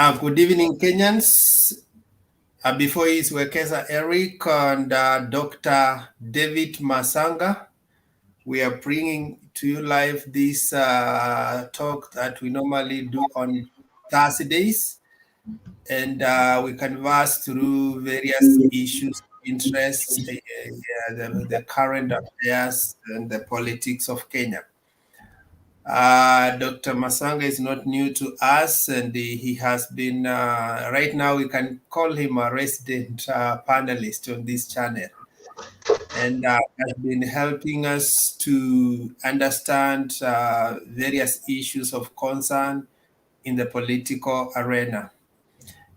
Good evening, Kenyans. Before is Wekesa Eric and Dr. David Matsanga. We are bringing to you live this talk that we normally do on Thursdays. And we converse through various issues of interest, the current affairs and the politics of Kenya. Dr. Matsanga is not new to us, and he has been, right now we can call him a resident panelist on this channel, and has been helping us to understand various issues of concern in the political arena.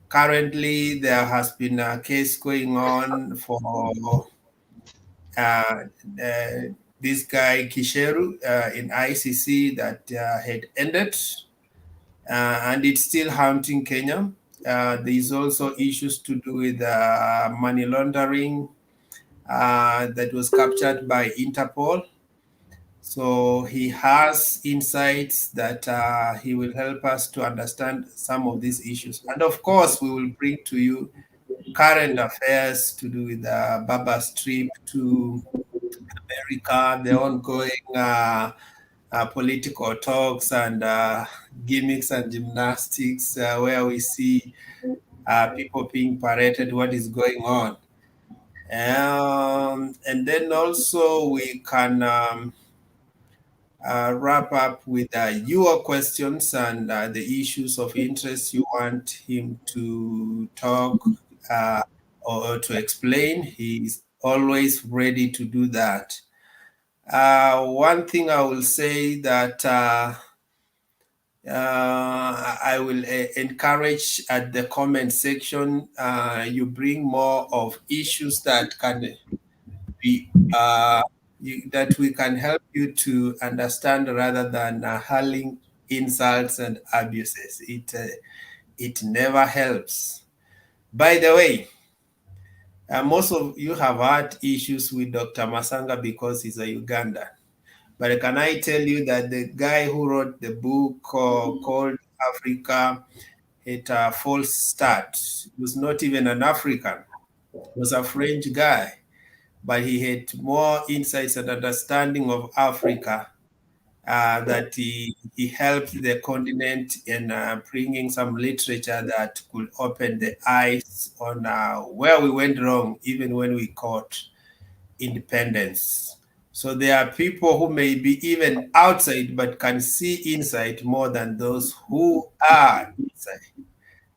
Currently, there has been a case going on for this guy Kisheru in ICC that had ended, and it's still haunting Kenya. There is also issues to do with money laundering that was captured by Interpol. So he has insights that he will help us to understand some of these issues. And of course, we will bring to you current affairs to do with Baba's trip to America, the ongoing political talks and gimmicks and gymnastics where we see people being paraded, what is going on. And then also we can wrap up with your questions and the issues of interest you want him to talk or to explain. He's always ready to do that. One thing I will say that I will encourage at the comment section, you bring more of issues that can be that we can help you to understand rather than hurling insults and abuses. It never helps. By the way, most of you have had issues with Dr. Matsanga because he's a Ugandan. But can I tell you that the guy who wrote the book called Africa had a false start. He was not even an African. He was a French guy. But he had more insights and understanding of Africa that he helped the continent in bringing some literature that could open the eyes on where we went wrong, even when we caught independence. So there are people who may be even outside but can see inside more than those who are inside.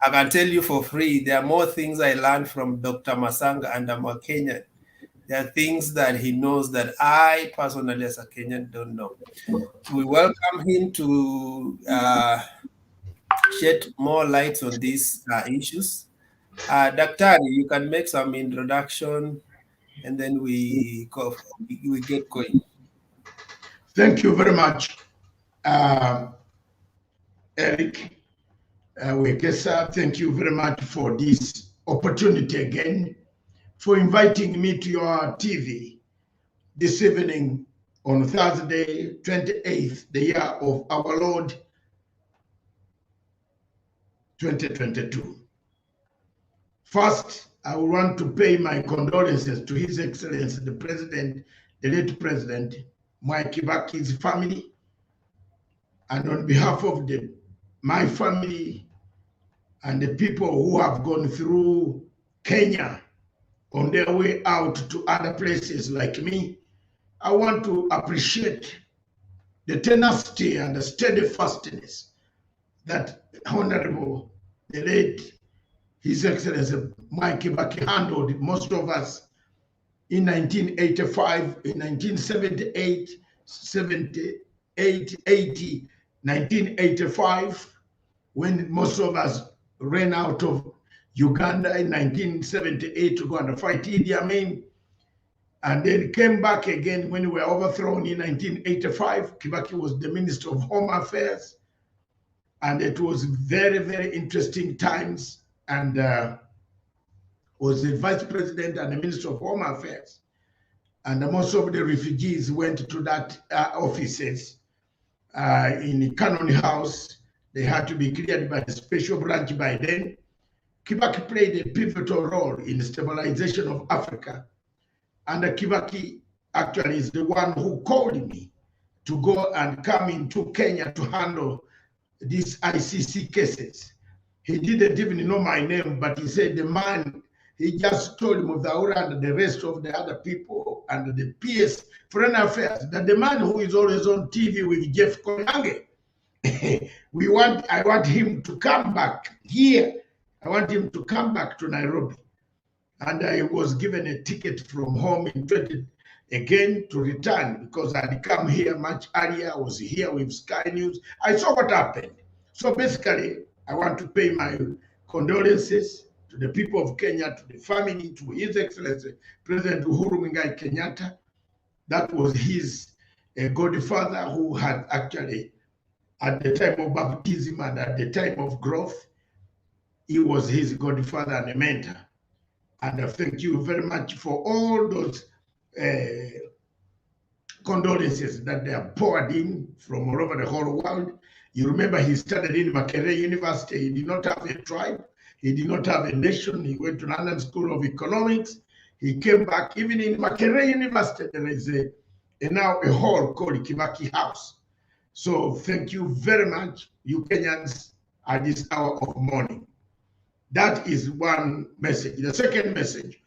I can tell you for free, there are more things I learned from Dr. Matsanga, and I'm a Kenyan. There are things that he knows that I personally as a Kenyan don't know. We welcome him to shed more light on these issues. Dr. you can make some introduction and then we get going. Thank you very much, Eric. Wekesa, thank you very much for this opportunity again, for inviting me to your TV this evening on Thursday, 28th, the year of our Lord, 2022. First, I want to pay my condolences to His Excellency, the President, the late President, Mwai Kibaki's family, and on behalf of my family and the people who have gone through Kenya on their way out to other places like me, I want to appreciate the tenacity and the steadfastness that Honorable, the late His Excellency Mwai Kibaki handled most of us in 1985, in 1978, 78, 80, 1985, when most of us ran out of Uganda in 1978 to go and fight Idi Amin, and then came back again when we were overthrown in 1985. Kibaki was the Minister of Home Affairs, and it was very, very interesting times, and was the Vice President and the Minister of Home Affairs. And most of the refugees went to that offices in Cannon House, They had to be cleared by the special branch by then. Kibaki played a pivotal role in the stabilization of Africa. And Kibaki actually is the one who called me to go and come into Kenya to handle these ICC cases. He didn't even know my name, but he said the man, he just told him of the Aura and the rest of the other people and the PS Foreign Affairs, that the man who is always on TV with Jeff Koinange, I want him to come back here. I want him to come back to Nairobi. And I was given a ticket from home in 20 again to return because I had come here much earlier. I was here with Sky News. I saw what happened. So basically, I want to pay my condolences to the people of Kenya, to the family, to His Excellency President Uhuru Muigai Kenyatta. That was his godfather who had actually, at the time of baptism and at the time of growth, he was his godfather and a mentor. And I thank you very much for all those condolences that they have poured in from all over the whole world. You remember he started in Makerere University. He did not have a tribe. He did not have a nation. He went to London School of Economics. He came back. Even in Makerere University, there is now a hall called Kibaki House. So thank you very much, you Kenyans, at this hour of morning. That is one message. The second message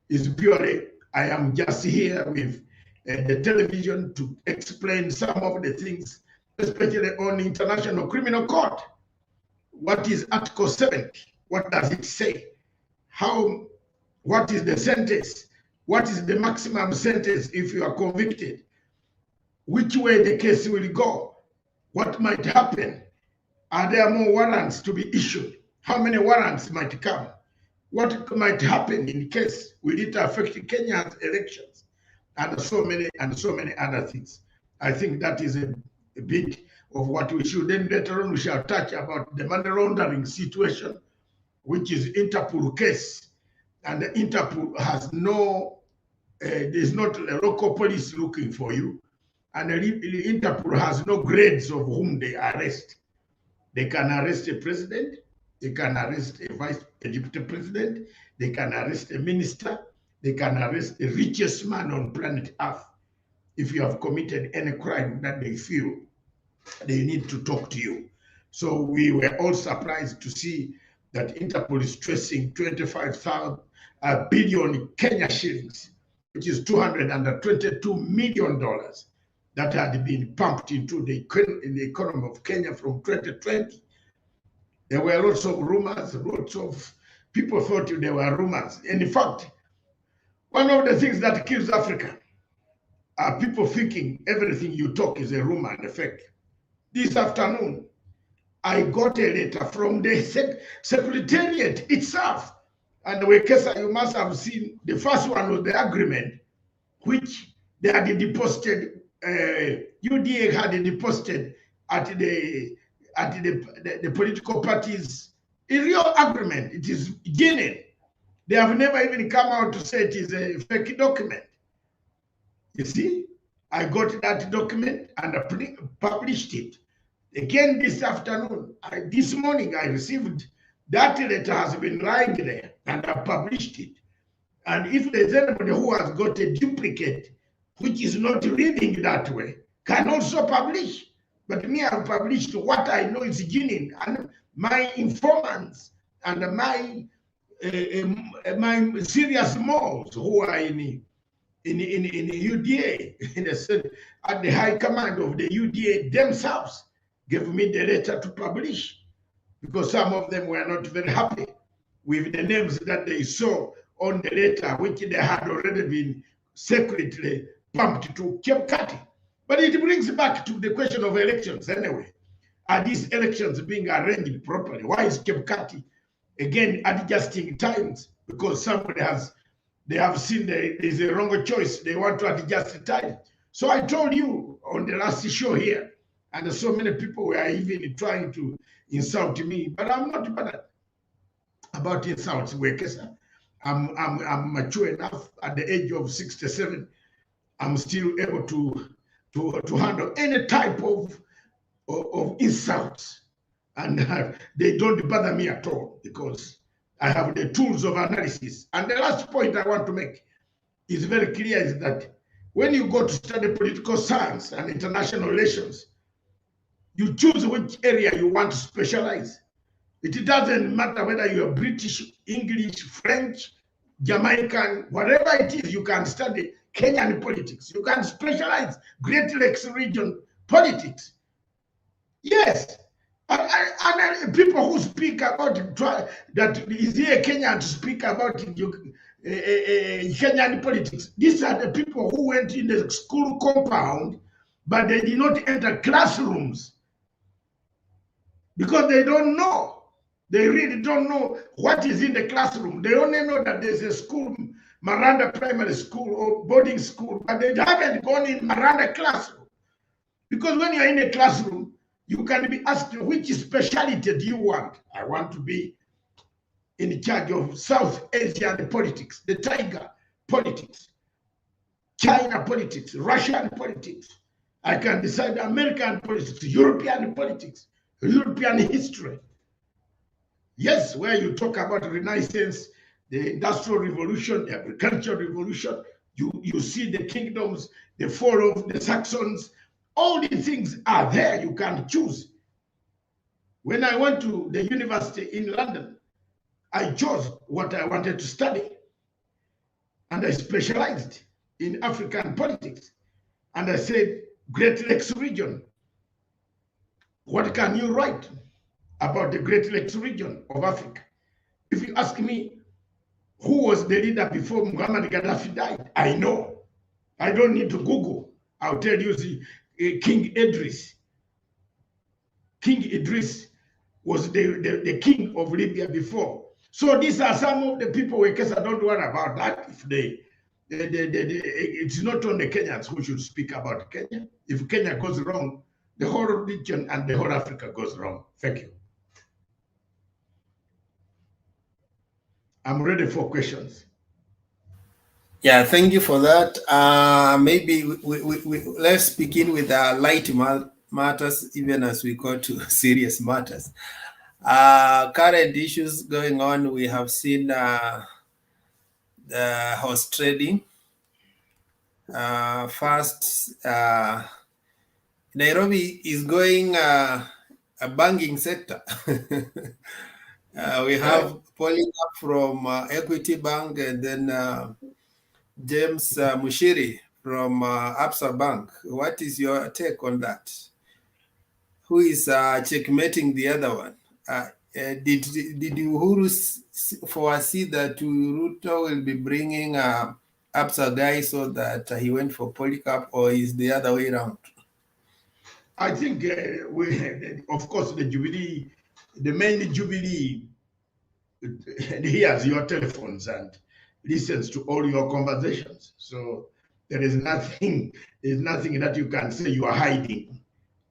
is purely, I am just here with the television to explain some of the things, especially on International Criminal Court. What is Article 70? What does it say? What is the sentence? What is the maximum sentence if you are convicted? Which way the case will go? What might happen? Are there more warrants to be issued? How many warrants might come? What might happen in case will it affect Kenya's elections? And so many other things. I think that is a bit of what we should. Then later on we shall touch about the money laundering situation, which is Interpol case. And the Interpol has no, there's not a local police looking for you. And the Interpol has no grades of whom they arrest. They can arrest a president, they can arrest a deputy president, they can arrest a minister, they can arrest the richest man on planet Earth if you have committed any crime that they feel they need to talk to you. So we were all surprised to see that Interpol is tracing 25 billion Kenya shillings, which is $222 million that had been pumped into the economy of Kenya from 2020. There were lots of rumors, lots of people thought there were rumors. And in fact, one of the things that kills Africa are people thinking everything you talk is a rumor and a fake. This afternoon, I got a letter from the Secretariat itself. And Wekesa, you must have seen, the first one was the agreement, which they had deposited, UDA had deposited at the political parties. A real agreement, it is genuine. They have never even come out to say it is a fake document. You see, I got that document and I published it. Again this afternoon, this morning I received that letter has been lying there and I published it. And if there's anybody who has got a duplicate, which is not reading that way, can also publish. But me, I've published what I know is genuine, and my informants and my serious moles who are in UDA, at the high command of the UDA themselves, gave me the letter to publish, because some of them were not very happy with the names that they saw on the letter, which they had already been secretly pumped to Chebukati. But it brings back to the question of elections anyway. Are these elections being arranged properly? Why is Chebukati again adjusting times? Because they have seen there is a wrong choice. They want to adjust the time. So I told you on the last show here, and so many people were even trying to insult me, but I'm not bad about insults, Wekesa. I'm mature enough at the age of 67. I'm still able to handle any type of insults. And they don't bother me at all because I have the tools of analysis. And the last point I want to make is very clear is that when you go to study political science and international relations, you choose which area you want to specialize. It doesn't matter whether you're British, English, French, Jamaican, whatever it is, you can study Kenyan politics. You can specialize Great Lakes region politics. Yes. And people who speak about that is here Kenyan to speak about Kenyan politics. These are the people who went in the school compound, but they did not enter classrooms because they don't know. They really don't know what is in the classroom. They only know that there's a school, Miranda Primary School or boarding school, but they haven't gone in Miranda classroom. Because when you're in a classroom, you can be asked, which specialty do you want? I want to be in charge of South Asian politics, the tiger politics, China politics, Russian politics. I can decide American politics, European politics, European history. Yes, where you talk about Renaissance, the Industrial Revolution, the Agricultural Revolution, you see the kingdoms, the fall of the Saxons, all these things are there. You can choose. When I went to the university in London, I chose what I wanted to study. And I specialized in African politics. And I said, Great Lakes region. What can you write about the Great Lakes region of Africa? If you ask me, who was the leader before Muammar Gaddafi died? I know. I don't need to Google. I'll tell you, King Idris. King Idris was the king of Libya before. So these are some of the people, in case I don't worry about that. If it's not only Kenyans who should speak about Kenya. If Kenya goes wrong, the whole region and the whole Africa goes wrong. Thank you. I'm ready for questions. Yeah, thank you for that. Maybe let's begin with light matters, even as we go to serious matters. Current issues going on, we have seen the horse trading. First, Nairobi is going a banking sector. We have polling up from Equity Bank, and then James Mushiri from Absa Bank. What is your take on that? Who is checkmating the other one? Did Uhuru foresee that Ruto will be bringing Absa guy so that he went for Polycarp, or is the other way around? I think of course, the Jubilee, the main Jubilee hears your telephones and listens to all your conversations. So there is nothing that you can say you are hiding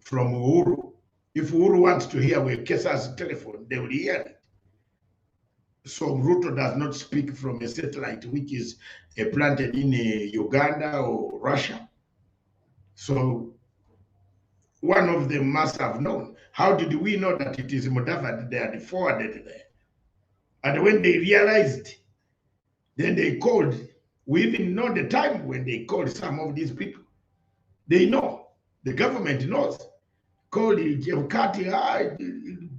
from Uhuru. If Uhuru wants to hear Wekesa's telephone, they will hear it. So Ruto does not speak from a satellite which is planted in Uganda or Russia. So one of them must have known. How did we know that it is Mudavadi they had forwarded there? And when they realized, then they called. We even know the time when they called some of these people. They know. The government knows. Called Jevkati,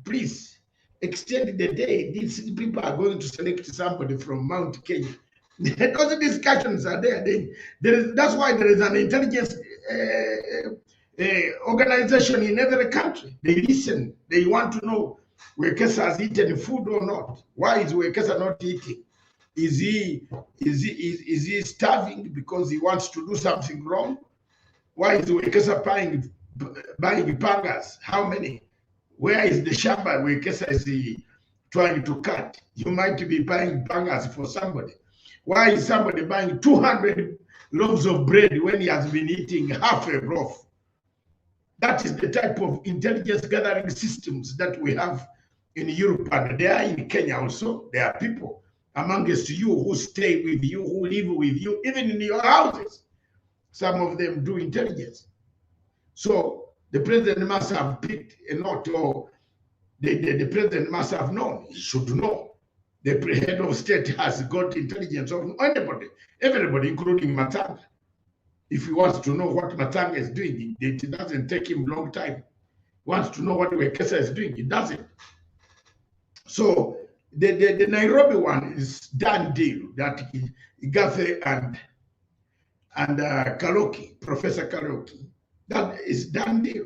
please extend the day. These people are going to select somebody from Mount Kenya. Those discussions are there. That's why there is an intelligence organization in every country. They listen. They want to know Wekesa has eaten food or not. Why is Wekesa not eating? Is he starving because he wants to do something wrong? Why is Wekesa buying pangas? How many? Where is the shamba Wekesa is trying to cut? You might be buying pangas for somebody. Why is somebody buying 200 loaves of bread when he has been eating half a loaf? That is the type of intelligence gathering systems that we have in Europe, and they are in Kenya also. There are people amongst you who stay with you, who live with you, even in your houses. Some of them do intelligence. So the president must have picked a note, or the president must have known. He should know. The head of state has got intelligence of anybody, everybody, including Matsanga. If he wants to know what Matsanga is doing, it doesn't take him a long time. He wants to know what Wekesa is doing, it doesn't. So the Nairobi one is done deal that Igathe and Kaloki, Professor Kaloki, that is done deal.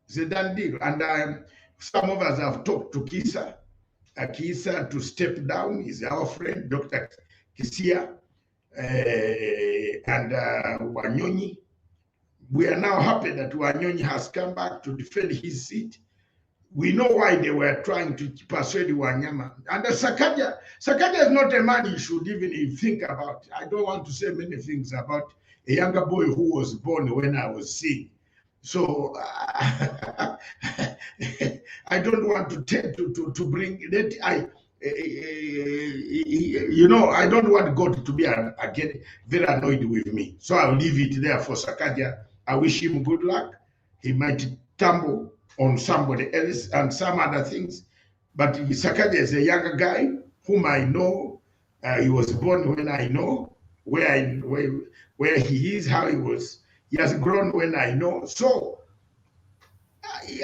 It's a done deal. And some of us have talked to Kisa to step down. He's our friend, Dr. Kisia and Wanyonyi. We are now happy that Wanyonyi has come back to defend his seat. We know why they were trying to persuade Wanyama. And Sakaja is not a man you should even think about. I don't want to say many things about a younger boy who was born when I was seeing. So I don't want to bring that. I don't want God to be again very annoyed with me. So I'll leave it there for Sakaja. I wish him good luck. He might tumble on somebody else and some other things. But Sakaja is a younger guy whom I know. He was born when I know where he is, how he was. He has grown when I know. So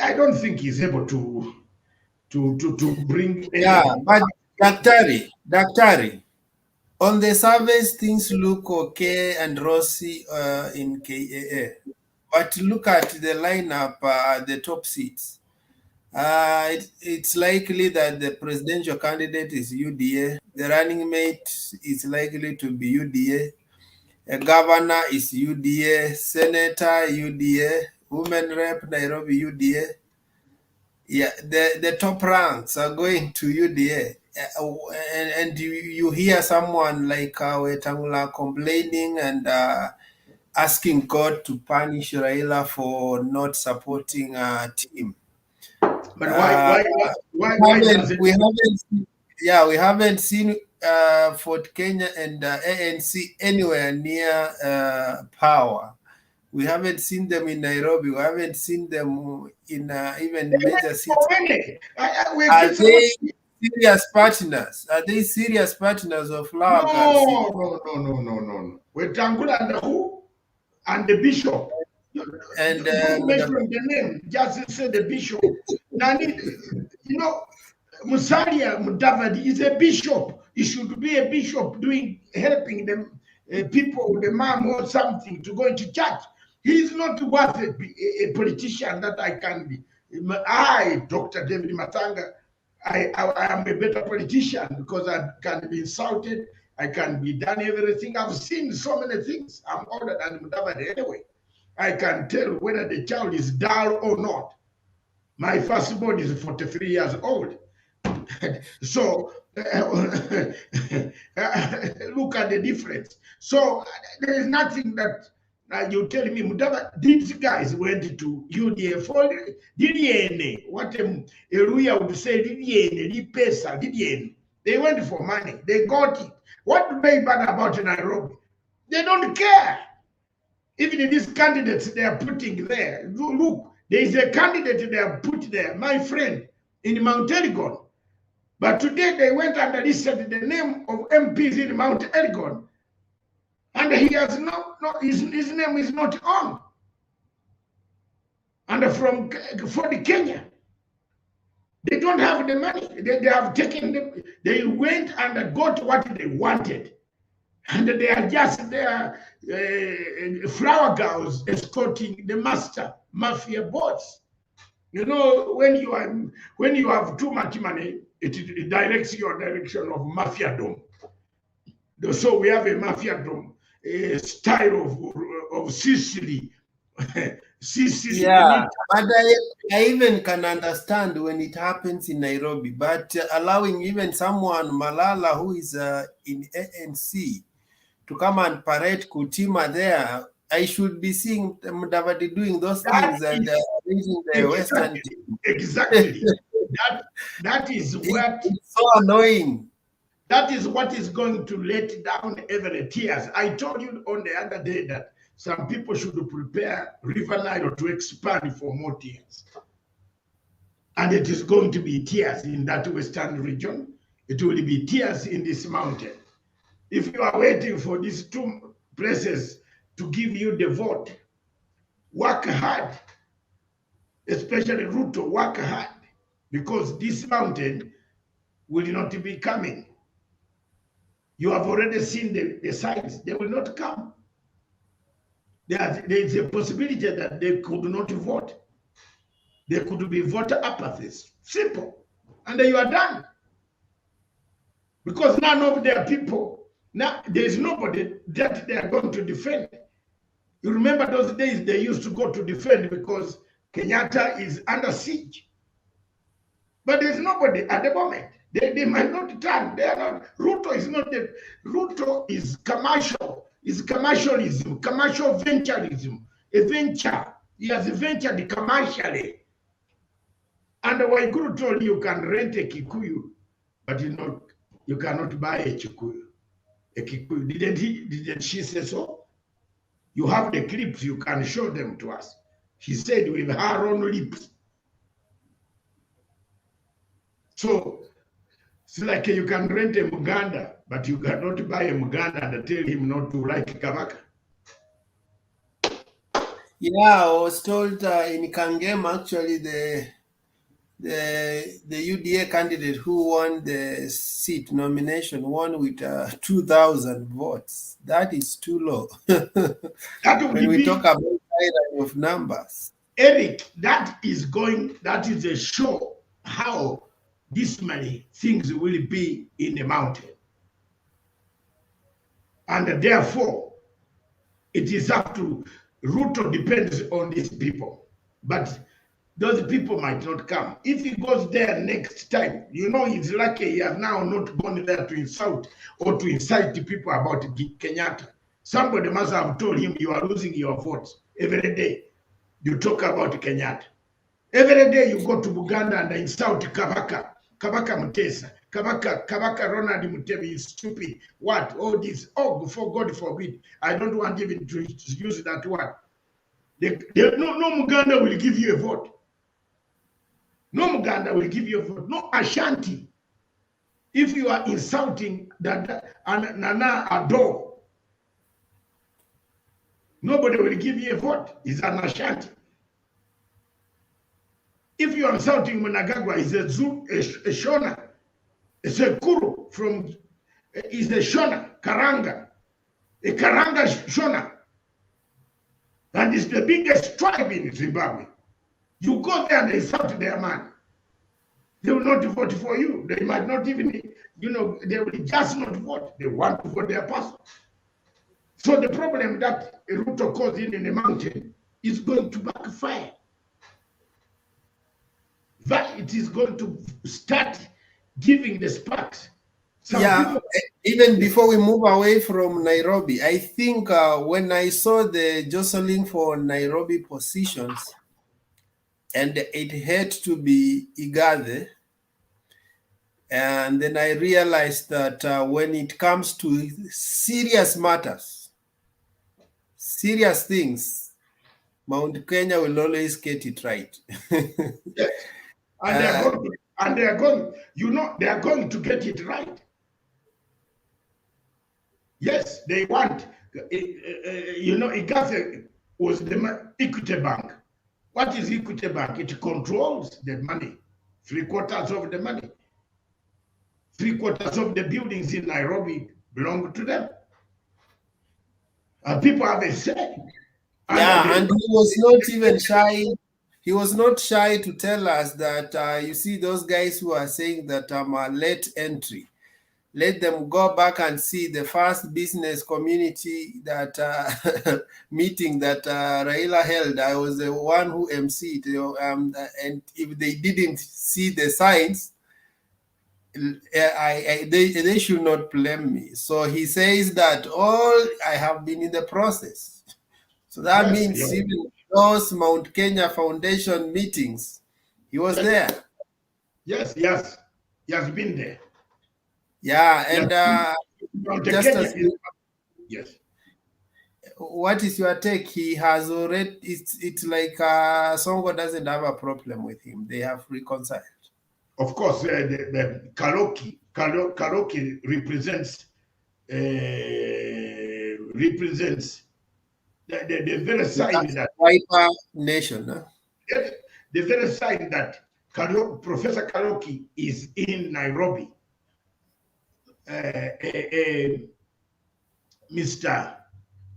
I don't think he's able to bring any. Yeah, but Daktari, on the surface, things look okay and rosy in KAA. But look at the lineup, the top seats. It's likely that the presidential candidate is UDA. The running mate is likely to be UDA. A governor is UDA. Senator UDA. Women rep Nairobi UDA. Yeah, the top ranks are going to UDA. And you hear someone like Wetangula complaining and asking God to punish Raila for not supporting a team. But why does it? We haven't seen Fort Kenya and ANC anywhere near power. We haven't seen them in Nairobi. We haven't seen them in even major cities. Are they serious partners? Are they serious partners of Flower Girl? No. Wetangula and who? And the bishop. And mention the name, just say the bishop. Nani, Musalia Mudavadi is a bishop. He should be a bishop helping them people, the mom or something to go into church. He is not worth a politician that I can be. I, Dr. David Matsanga, I am a better politician because I can be insulted. I can be done everything. I've seen so many things. I'm older than Mudavadi anyway. I can tell whether the child is dull or not. My firstborn is 43 years old. So look at the difference. So there is nothing that you tell me, Mudava, these guys went to UDA for what Eruya would say, they went for money, they got it. What do they bad about Nairobi? They don't care. Even these candidates they are putting there. Look, there is a candidate they have put there, my friend, in Mount Elgon. But today they went and listed the name of MPs in Mount Elgon. And he has his name is not on. And from Fort Kenya, they don't have the money. They have taken them. They went and got what they wanted. And they are just there, flower girls escorting the master mafia boss. When you have too much money, it directs your direction of mafiadom. So we have a mafiadom style of Sicily. Sicily. Yeah, but I even can understand when it happens in Nairobi, but allowing even someone, Malala, who is in ANC, to come and parade Kutima there, I should be seeing Mudavadi doing those things and raising the Western team. Exactly. that is what it's so annoying. That is what is going to let down every tears. I told you on the other day that some people should prepare River Nile to expand for more tears. And it is going to be tears in that western region. It will be tears in this mountain. If you are waiting for these two places to give you the vote, work hard, especially Ruto, work hard, because this mountain will not be coming. You have already seen the signs. They will not come. There is a possibility that they could not vote. There could be voter apathies. Simple. And then you are done. Because none of their people, now there is nobody that they are going to defend. You remember those days they used to go to defend because Kenyatta is under siege. But there's nobody at the moment. They might not turn. They are not. Ruto is not the. Ruto is commercial. Is commercialism, commercial venturism, a venture. He has ventured commercially. And Waiguru told you can rent a Kikuyu, but you cannot buy a Kikuyu. A Kikuyu. Didn't she say so? You have the clips, you can show them to us. She said with her own lips. So it's like you can rent a Muganda, but you cannot buy a Muganda and tell him not to like Kabaka. Yeah, I was told in Kangem actually the UDA candidate who won the seat nomination won with 2,000 votes. That is too low. When we talk about tyranny of numbers. Eric, that is a show how this many things will be in the mountain. And therefore, it is up to Ruto depends on these people. But those people might not come. If he goes there next time, he's lucky he has now not gone there to insult or to incite the people about Kenyatta. Somebody must have told him you are losing your votes every day. You talk about Kenyatta. Every day you go to Buganda and insult Kabaka Mutesa, Kabaka Ronald Mutembei is stupid. What? All this. Oh, before God forbid. I don't want even to use that word. No Muganda will give you a vote. No Muganda will give you a vote. No Ashanti. If you are insulting Nana Ado, nobody will give you a vote. It's an Ashanti. If you are insulting Mnangagwa, he's a Shona. It's a Kuru is a Shona, Karanga. A Karanga Shona. And it's the biggest tribe in Zimbabwe. You go there and insult their man. They will not vote for you. They might not even, they will just not vote. They want to vote their person. So the problem that Ruto caused in the mountain is going to backfire. That it is going to start giving the sparks. Even before we move away from Nairobi, I think when I saw the jostling for Nairobi positions, and it had to be Igathe, and then I realized that when it comes to serious matters, serious things, Mount Kenya will always get it right. Yes. And they are going to get it right. Yes, they want, Igathe was the Equity Bank. What is Equity Bank? It controls the money, 3/4 of the money. 3/4 of the buildings in Nairobi belong to them. People have a say. And he was not even shy. He was not shy to tell us that, you see, those guys who are saying that I'm a late entry, let them go back and see the first business community that meeting that Raila held. I was the one who emceed, and if they didn't see the signs, they should not blame me. So he says that I have been in the process. So that means even those Mount Kenya Foundation meetings, he was there. Yes, he has been there. Yeah, and yes. what is your take? He has already. It's like Songo doesn't have a problem with him. They have reconciled. Of course, the Karoki represents the very sign that Wiper nation. Huh? the very sign that Professor Karoki is in Nairobi. Mr.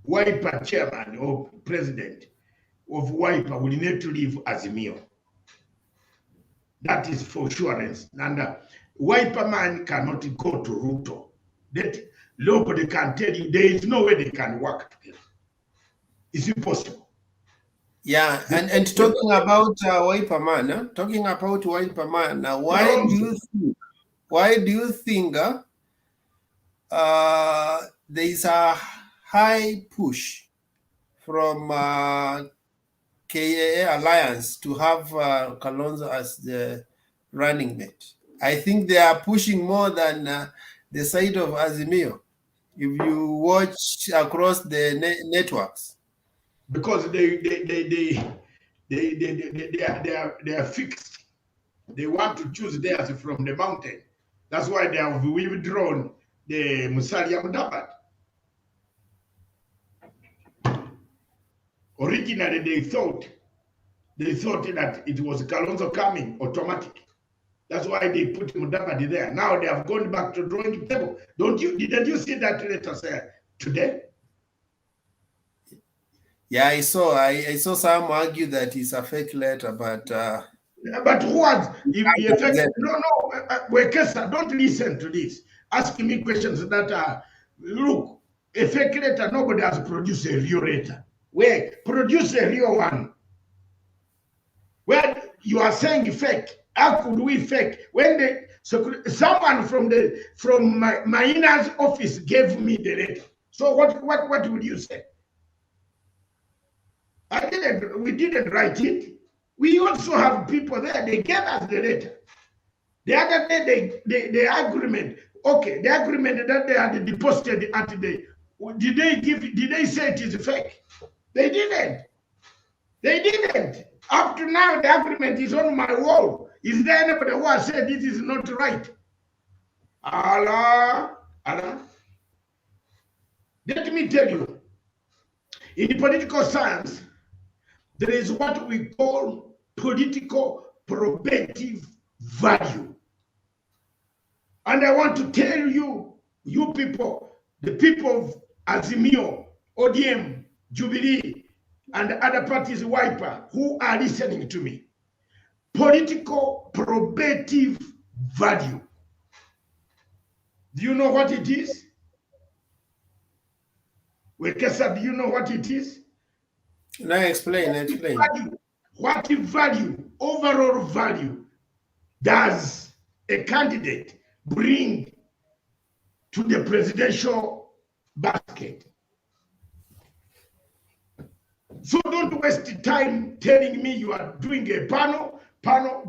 Wiper chairman or president of Wiper will need to leave Azimio. That is for sure. And Wiper man cannot go to Ruto. That nobody can tell you there is no way they can work together. It's impossible. Yeah, and talking about Wiper man, huh? Talking about Wiper man. Now, why do you think there is a high push from KAA Alliance to have Kalonzo as the running mate? I think they are pushing more than the side of Azimio. If you watch across the networks, because they are fixed. They want to choose theirs from the mountain. That's why they have withdrawn the Musalia Mudavadi. Originally, they thought that it was Kalonzo coming automatic. That's why they put Mudavadi there. Now they have gone back to drawing table. Didn't you see that letter today? Yeah, I saw some argue that it's a fake letter, but who has Wekesa, don't listen to this. Asking me questions that are look, a fake letter, nobody has produced a real letter. Where produce a real one. Where you are saying fake. How could we fake? When someone from my inner's office gave me the letter. So what would you say? We didn't write it. We also have people there. They gave us the letter. The other day, the agreement. Okay, the agreement that they had deposited at the. Did they say it is fake? They didn't. They didn't. Up to now, the agreement is on my wall. Is there anybody who has said this is not right? Allah. Let me tell you, in political science, there is what we call political probative value. And I want to tell you, you people, the people of Azimio, ODM, Jubilee, and other parties, Wiper, who are listening to me, political probative value. Do you know what it is? Wekesa, do you know what it is? No, explain. What value, overall value, does a candidate bring to the presidential basket? So don't waste time telling me you are doing a panel. No.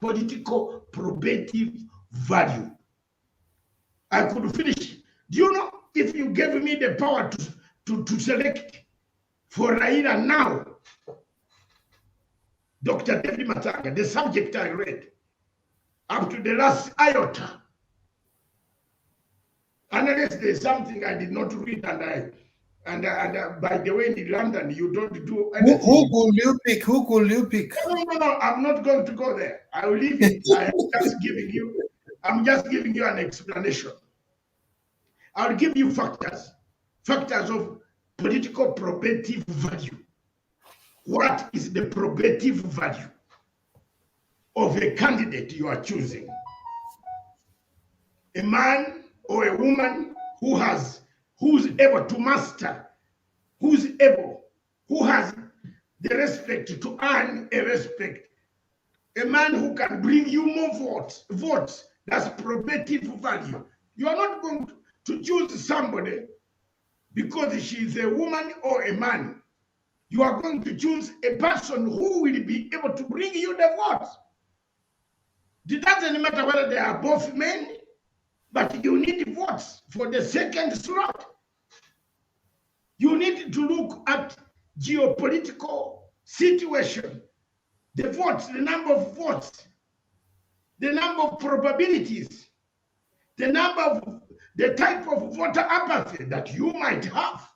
Political probative value. I could finish. Do you know, if you gave me the power to select for Raila now, Dr. David Matsanga, the subject I read, up to the last iota, unless there's something I did not read, and by the way, in London, you don't do anything. Who could you pick? No, I'm not going to go there. I will leave it. I'm just giving you an explanation. I'll give you factors of political probative value. What is the probative value of a candidate you are choosing? A man or a woman who's able to master, who has the respect to earn a respect. A man who can bring you more votes. That's probative value. You are not going to choose somebody because she's a woman or a man. You are going to choose a person who will be able to bring you the votes. It doesn't matter whether they are both men But you need votes for the second slot. You need to look at geopolitical situation, the votes, the number of votes, the number of probabilities, the type of voter apathy that you might have.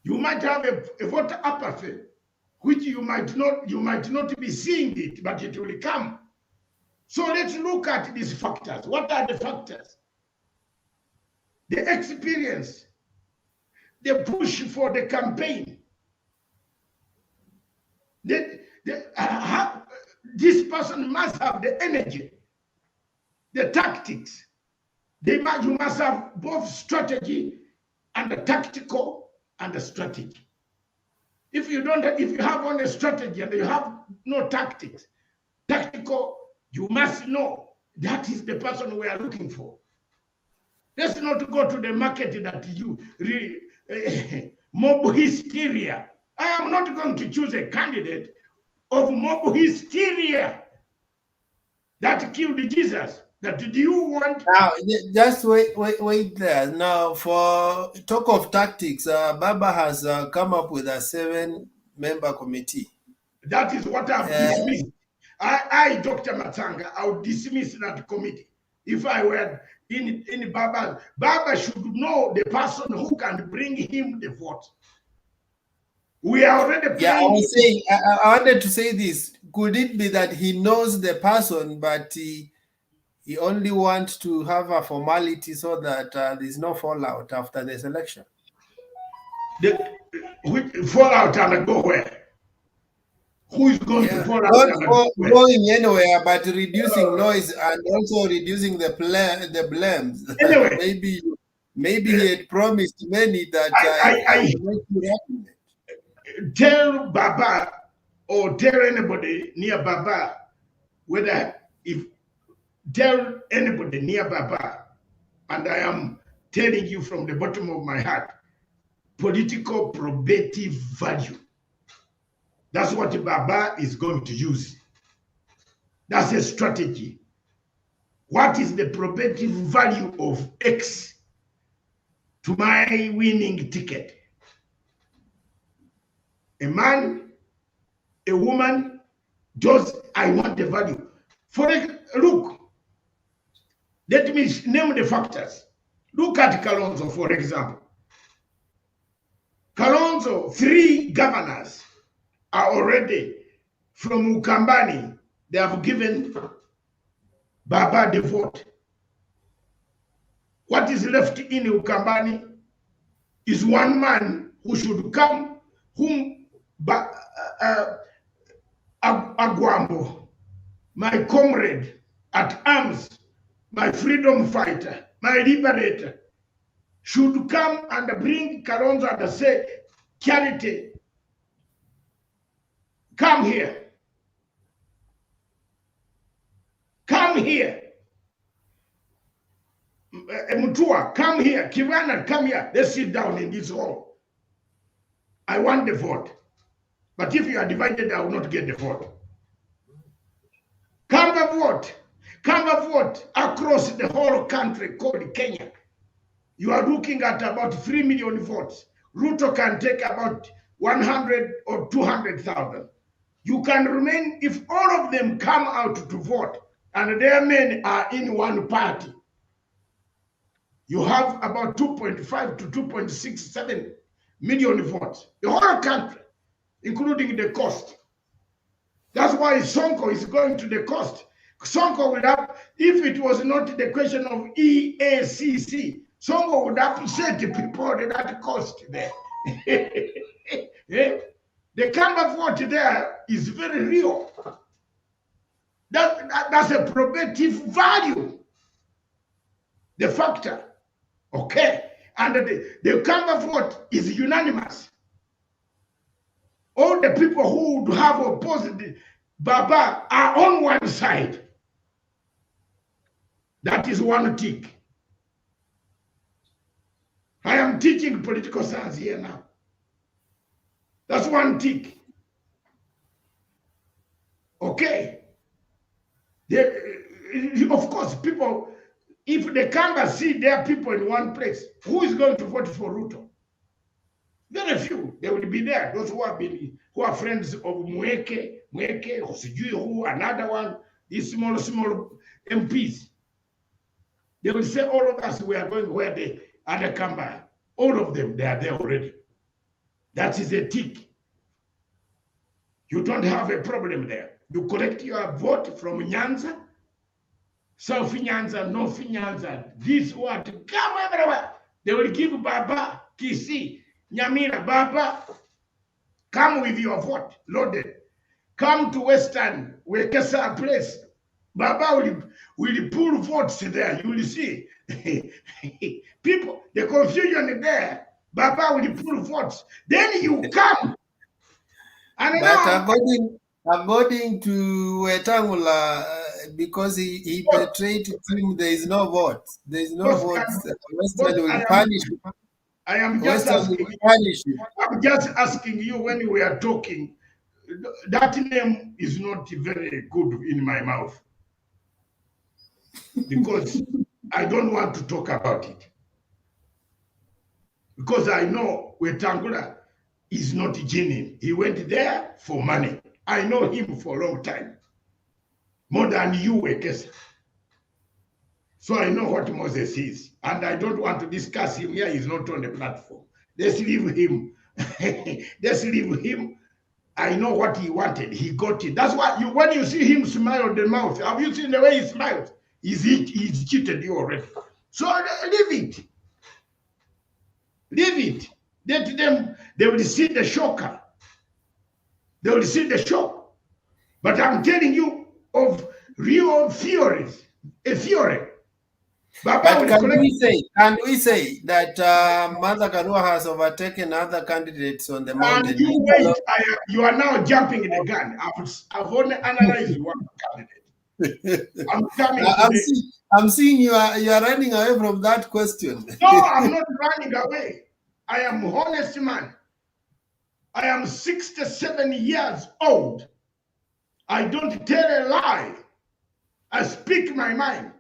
You might have a voter apathy, which you might not be seeing it, but it will come. So let's look at these factors. What are the factors? The experience, the push for the campaign. This person must have the energy, the tactics. You must have both strategy and the tactical and the strategy. If you have only strategy and you have no tactics, tactical, you must know that is the person we are looking for. Let's not go to the market that you mob hysteria. I am not going to choose a candidate of mob hysteria that killed Jesus. That do you want? Now, just wait there. Now, for talk of tactics, Baba has come up with a 7-member committee. That is what I've dismissed. I, Dr. Matsanga, I would dismiss that committee. If I were in Baba, Baba should know the person who can bring him the vote. We are already playing. Yeah, I was saying, I wanted to say this. Could it be that he knows the person, but he only wants to have a formality so that there's no fallout after this election? Fallout and go where? Who is going to fall out? Not going anywhere, but reducing noise and also reducing the blames. Anyway, maybe he had promised many that I tell Baba or tell anybody near Baba tell anybody near Baba, and I am telling you from the bottom of my heart, political probative value. That's what Baba is going to use. That's a strategy. What is the probative value of X to my winning ticket? A man, a woman, just I want the value. Look, let me name the factors. Look at Kalonzo, for example. Kalonzo, 3 governors are already from Ukambani. They have given Baba the vote. What is left in Ukambani is one man who should come, whom Agwambo, my comrade at arms, my freedom fighter, my liberator, should come and bring Kalonzo and say, Charity, come here. Come here. Mutua, come here. Kivana, come here. Let's sit down in this hall. I want the vote. But if you are divided, I will not get the vote. Come and vote. Come and vote across the whole country called Kenya. You are looking at about 3 million votes. Ruto can take about 100 or 200,000. You can remain, if all of them come out to vote and their men are in one party, you have about 2.5 to 2.67 million votes. The whole country, including the coast. That's why Sonko is going to the coast. Sonko would have, if it was not the question of EACC, Sonko would have said to people that coast there. The kind of vote there is very real. That's a probative value. The factor. Okay. And the kind of vote is unanimous. All the people who would have opposed Baba are on one side. That is one tick. I am teaching political science here now. That's one tick. Okay. Of course, people, if the Kamba see their people in one place, who is going to vote for Ruto? Very few. They will be there. Those who are friends of Mweke, Sijui who, another one, these small MPs. They will say, all of us, we are going where the other Kamba. All of them, they are there already. That is a tick. You don't have a problem there. You collect your vote from Nyanza, South Nyanza, North Nyanza, this what, come everywhere. They will give Baba, Kisi, Nyamira, Baba, come with your vote, loaded. Come to Western, Wekesa place. Baba will pull votes there. You will see. People, the confusion there. Baba will pull votes. Then you come. And But now, according to Wetangula, because he betrayed him, there is no vote. There is no vote. Western will punish him. I am just asking you. I'm just asking you when we are talking. That name is not very good in my mouth because I don't want to talk about it. Because I know Wetangula is not genuine. He went there for money. I know him for a long time. More than you, Wekesa. So I know what Moses is. And I don't want to discuss him here. He's not on the platform. Let's leave him. Let's leave him. I know what he wanted. He got it. That's why when you see him smile on the mouth, have you seen the way he smiles? He's cheated you already. So leave it. Leave it. Let them, they will see the shocker. They will see the shock. But I'm telling you of real theories. A theory. But can we say that Martha Karua has overtaken other candidates on the mountain? And you wait, you are now jumping in the gun. I've only analyzed one candidate. I'm seeing you are running away from that question. No, I'm not running away. I am an honest man. I am 67 years old. I don't tell a lie. I speak my mind.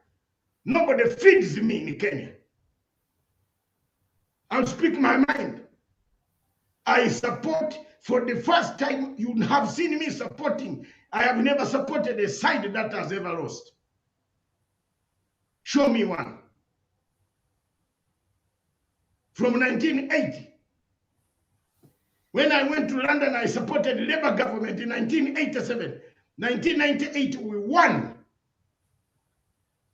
Nobody feeds me in Kenya. I speak my mind. I support, for the first time, you have seen me supporting. I have never supported a side that has ever lost. Show me one. From 1980. When I went to London, I supported the Labour government in 1987. 1998, we won.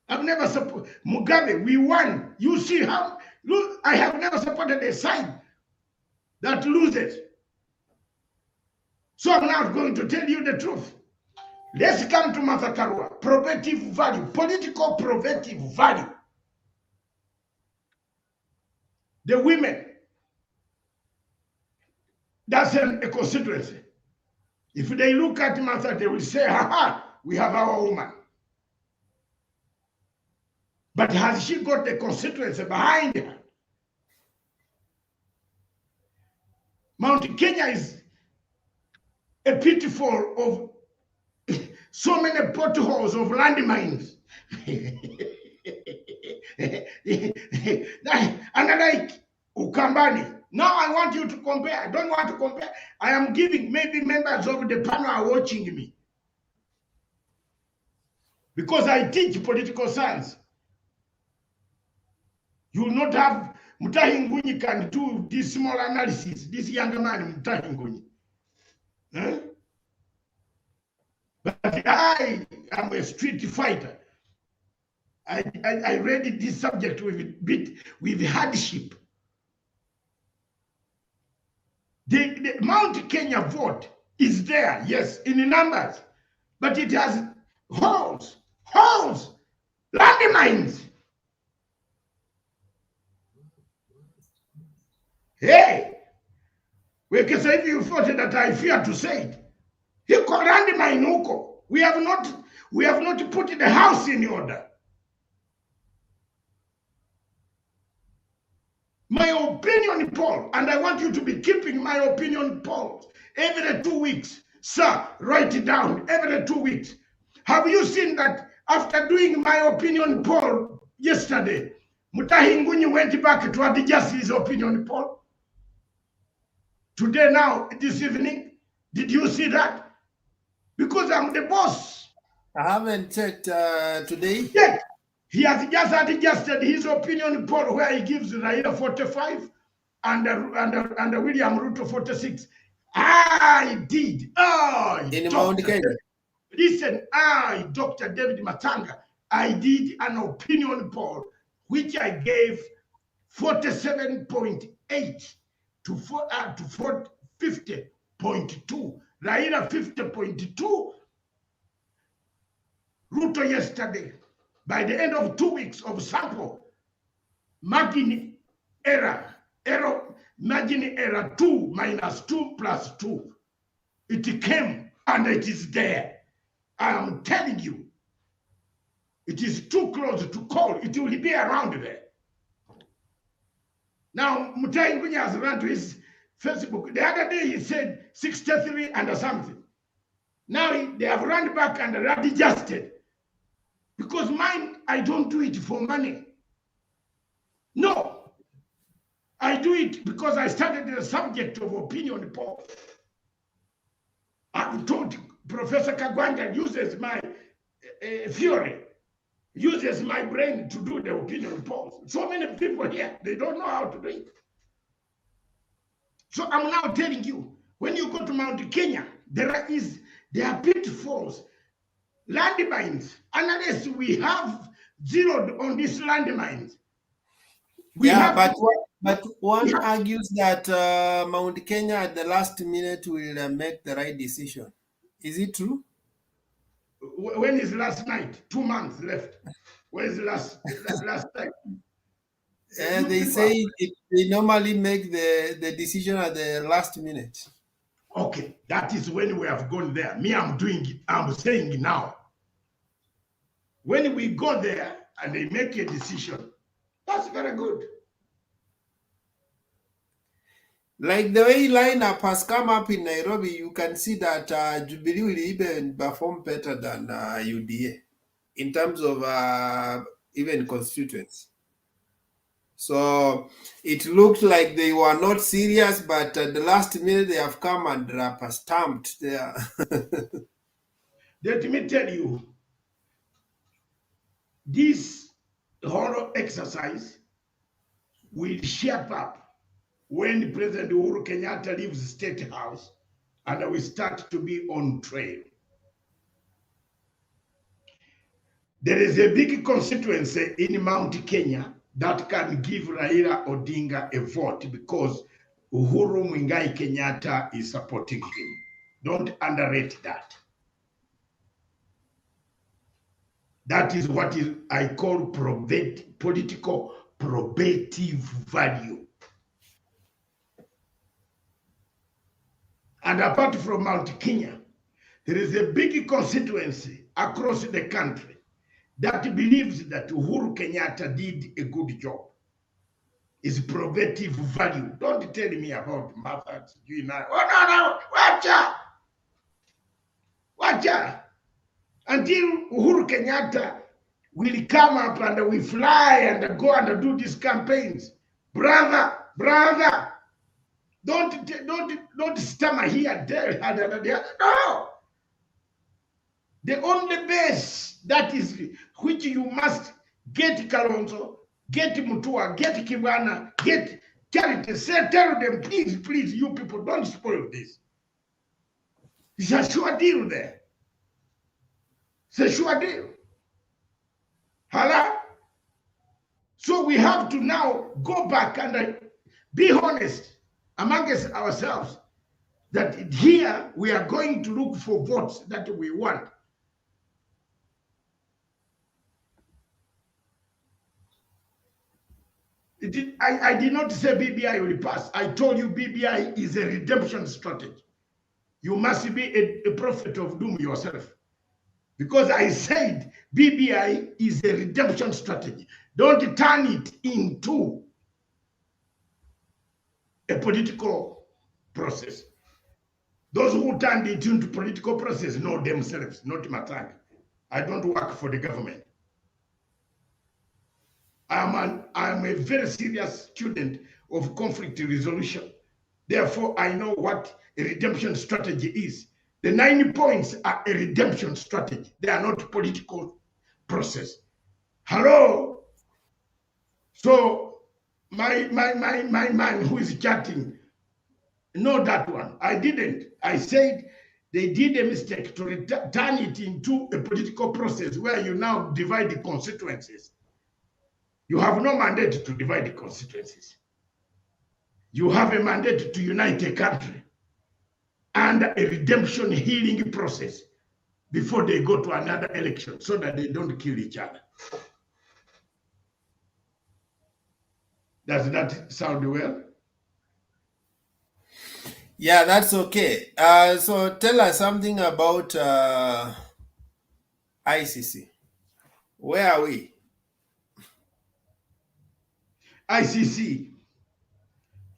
I've never supported Mugabe, we won. You see how, look, I have never supported a side that loses. So I'm not going to tell you the truth. Let's come to Martha Karua. Probative value, political probative value. The women, that's a constituency. If they look at Martha, they will say, we have our woman. But has she got the constituency behind her? Mount Kenya is a pitfall of so many potholes of landmines. And like Ukambani. Now I want you to compare. I don't want to compare. I am giving, maybe members of the panel are watching me. Because I teach political science. You will not have Mutahi Ngunyi can do this small analysis. This younger man, Mutahi Ngunyi. Huh? But I am a street fighter. I read this subject with hardship. The Mount Kenya vote is there, yes, in the numbers, but it has holes, landmines. Hey, we can say if you thought that I fear to say it. He called landmine huko. We have not put the house in order. My opinion poll, and I want you to be keeping my opinion polls every 2 weeks. Sir, write it down every 2 weeks. Have you seen that after doing my opinion poll yesterday, Mutahingunyi went back to adjust his opinion poll. Today, now, this evening, did you see that? Because I'm the boss. I haven't checked today. Yet, he has just adjusted his opinion poll where he gives Raila 45 and William Ruto 46. I did. In Mount Kenya. Listen, Dr. David Matsanga, I did an opinion poll which I gave 47.8 to 50.2. Raila 50.2. Ruto yesterday. By the end of 2 weeks of sample, margin error, margin error 2 minus 2 plus 2. It came and it is there. I am telling you, it is too close to call. It will be around there. Now, Mutai Ngunya has run to his Facebook. The other day he said 63 and something. Now they have run back and adjusted. Because mine, I don't do it for money. No. I do it because I studied the subject of opinion poll. I've told Professor Kagwanja uses my theory, uses my brain to do the opinion polls. So many people here, they don't know how to do it. So I'm now telling you, when you go to Mount Kenya, there are pitfalls, landmines, unless we have zeroed on these landmines. But one argues that Mount Kenya at the last minute will make the right decision. Is it true? When is last night? 2 months left. When is last time? They say they normally make the decision at the last minute. Okay, that is when we have gone there. Me, I'm saying it now. When we go there and they make a decision, that's very good. Like the way lineup has come up in Nairobi, you can see that Jubilee will even perform better than UDA in terms of even constituents. So it looked like they were not serious, but at the last minute they have come and rubber stamped there. Let me tell you, this whole exercise will shape up when President Uhuru Kenyatta leaves the State House and we start to be on trail. There is a big constituency in Mount Kenya that can give Raila Odinga a vote because Uhuru Muigai Kenyatta is supporting him. Don't underrate that. That is what I call political probative value. And apart from Mount Kenya, there is a big constituency across the country that believes that Uhuru Kenyatta did a good job. Is probative value. Don't tell me about methods. You know, oh no, watch out. Until Uhuru Kenyatta will come up and we fly and go and do these campaigns. Brother, don't stammer here, there. No. The only base that is which you must get Kalonzo, get Mutua, get Kibana, get Charity. Tell them, please, you people, don't spoil this. It's a sure deal there. It's a sure deal. Hala. So we have to now go back and be honest amongst ourselves that here we are going to look for votes that we want. I did not say BBI will pass. I told you BBI is a redemption strategy. You must be a prophet of doom yourself. Because I said BBI is a redemption strategy. Don't turn it into a political process. Those who turned it into political process know themselves, not Matsanga. I don't work for the government. I'm a very serious student of conflict resolution. Therefore, I know what a redemption strategy is. The 9 points are a redemption strategy. They are not political process. Hello? So my man who is chatting, know that one. I didn't. I said they did a mistake to turn it into a political process where you now divide the constituencies. You have no mandate to divide the constituencies. You have a mandate to unite a country and a redemption healing process before they go to another election so that they don't kill each other. Does that sound well? Yeah, that's okay. So tell us something about ICC. Where are we? ICC,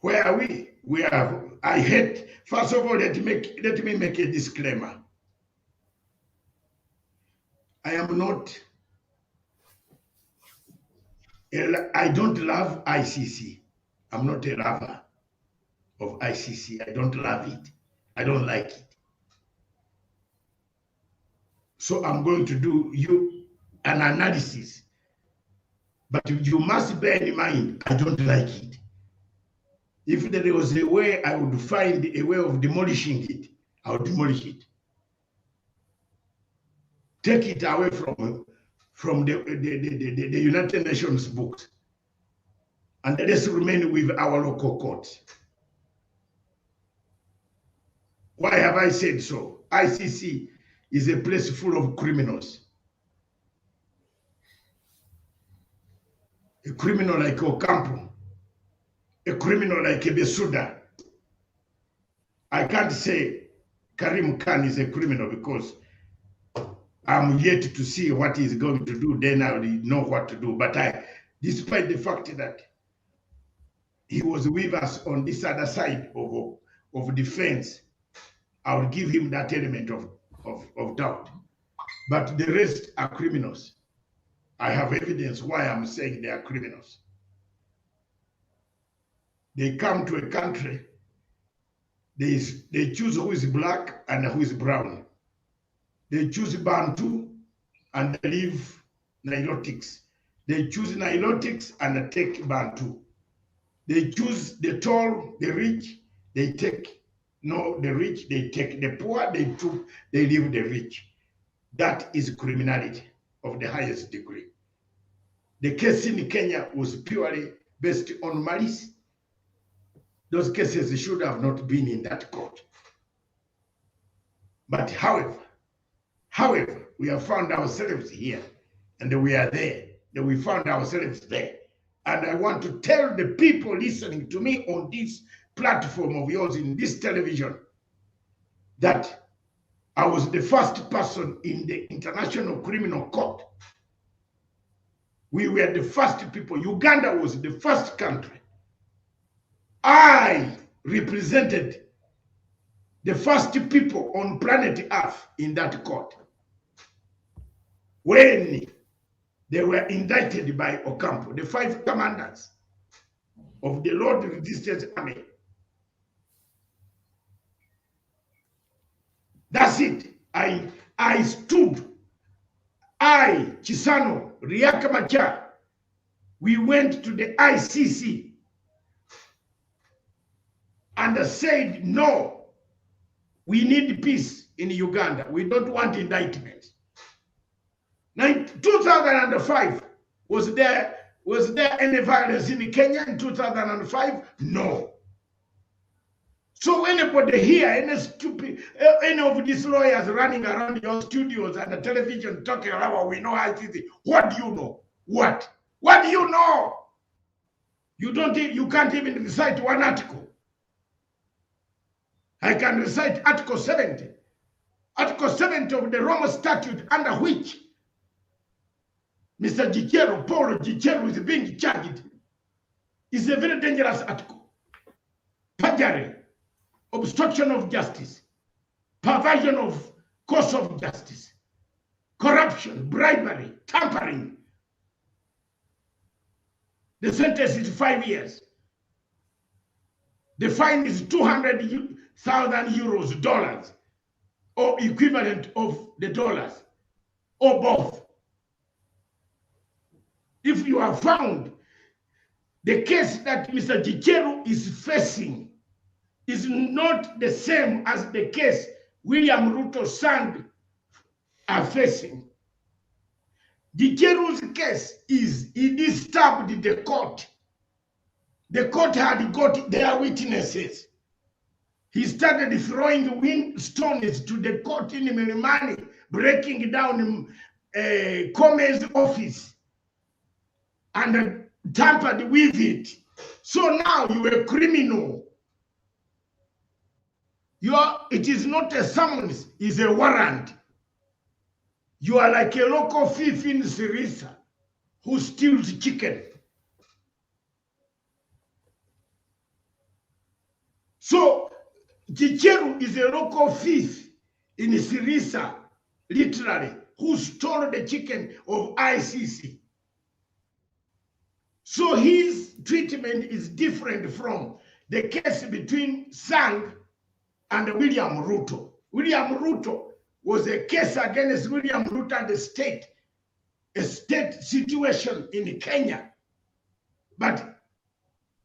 where are we? We are. I hate. First of all, let me make a disclaimer. I am not. I don't love ICC. I'm not a lover of ICC. I don't love it. I don't like it. So I'm going to do you an analysis. But you must bear in mind, I don't like it. If there was a way I would find a way of demolishing it, I would demolish it. Take it away from the United Nations books. And let's remain with our local courts. Why have I said so? ICC is a place full of criminals. A criminal like Ocampo, a criminal like Besuda. I can't say Karim Khan is a criminal because I'm yet to see what he's going to do. Then I will know what to do. But despite the fact that he was with us on this other side of defense, I will give him that element of doubt. But the rest are criminals. I have evidence why I'm saying they are criminals. They come to a country, they choose who is black and who is brown. They choose Bantu and they leave Nilotics. They choose Nilotics and take Bantu. They choose the tall, the rich, they take the rich, they take the poor, they leave the rich. That is criminality of the highest degree. The case in Kenya was purely based on malice. Those cases should have not been in that court. But however, we have found ourselves here and we are there. That we found ourselves there. And I want to tell the people listening to me on this platform of yours in this television that I was the first person in the International Criminal Court. We were the first people. Uganda was the first country. I represented the first people on planet Earth in that court. When they were indicted by Ocampo, the 5 commanders of the Lord Resistance Army. That's it. I stood. Chisano, Riaka Machar, we went to the ICC and said, no, we need peace in Uganda. We don't want indictments. Now, 2005, was there any violence in Kenya in 2005? No. So anybody here, any of these lawyers running around your studios and the television talking about we know ICC, what do you know? What? What do you know? You can't even recite one article. I can recite Article 70. Article 70 of the Roma Statute, under which Mr. Paulo Gichero is being charged, is a very dangerous article. Perjury, obstruction of justice, perversion of course of justice, corruption, bribery, tampering. The sentence is 5 years. The fine is 200,000 euros, dollars, or equivalent of the dollars, or both. If you are found, the case that Mr. Gicheru is facing is not the same as the case William Ruto's son are facing. Gicheru's case is he disturbed the court. The court had got their witnesses. He started throwing stones to the court in Milimani, breaking down Come's office and tampered with it. So now you are a criminal. It is not a summons, it's a warrant. You are like a local thief in Sirisa who steals chicken. So Gicheru is a local thief in Sirisa, literally, who stole the chicken of ICC. So his treatment is different from the case between Sang and William Ruto. William Ruto was a case against William Ruto and the state, a state situation in Kenya. But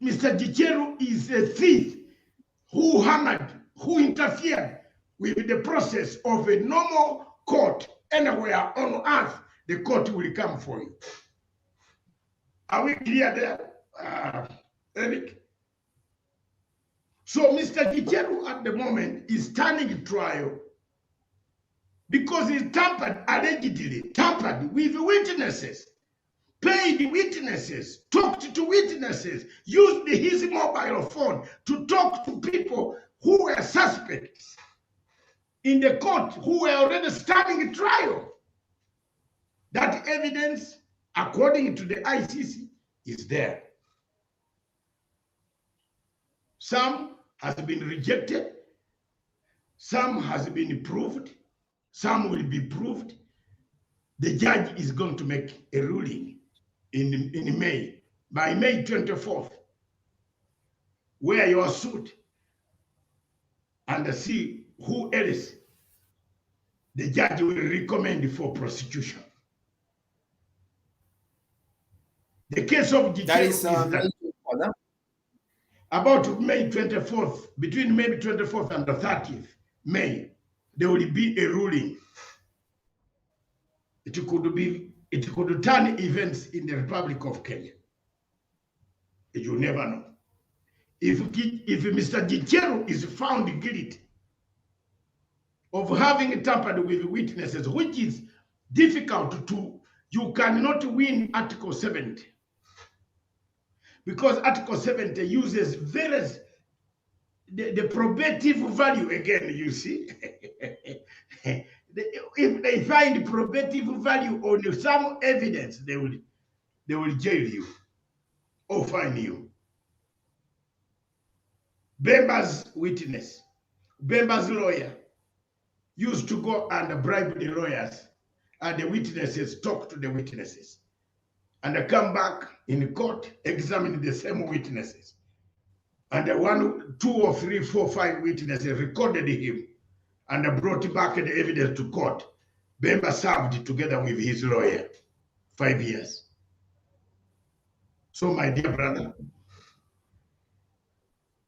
Mr. Gicheru is a thief who interfered with the process of a normal court anywhere on earth. The court will come for you. Are we clear there, Eric? So Mr. Gicheru at the moment is standing trial because he allegedly tampered with witnesses, paid witnesses, talked to witnesses, used his mobile phone to talk to people who were suspects in the court who were already standing trial. That evidence, according to the ICC, is there. Some has been rejected, some has been proved, some will be proved. The judge is going to make a ruling in May, by May 24th. Wear your suit and see who else the judge will recommend for prosecution. The case of Gicheru is that about May 24th, between May 24th and the 30th May, there will be a ruling. It could turn events in the Republic of Kenya. You never know. If Mr. Gicheru is found guilty of having tampered with witnesses, which is difficult to, you cannot win Article 70. Because Article 70 uses the probative value again, you see. If they find probative value on some evidence, they will jail you or fine you. Bemba's witness, Bemba's lawyer used to go and bribe the lawyers and the witnesses, talk to the witnesses, and they come back in court, examine the same witnesses. And the 1, 2 or 3, 4, 5 witnesses recorded him and brought back the evidence to court. Bemba served together with his lawyer 5 years. So, my dear brother,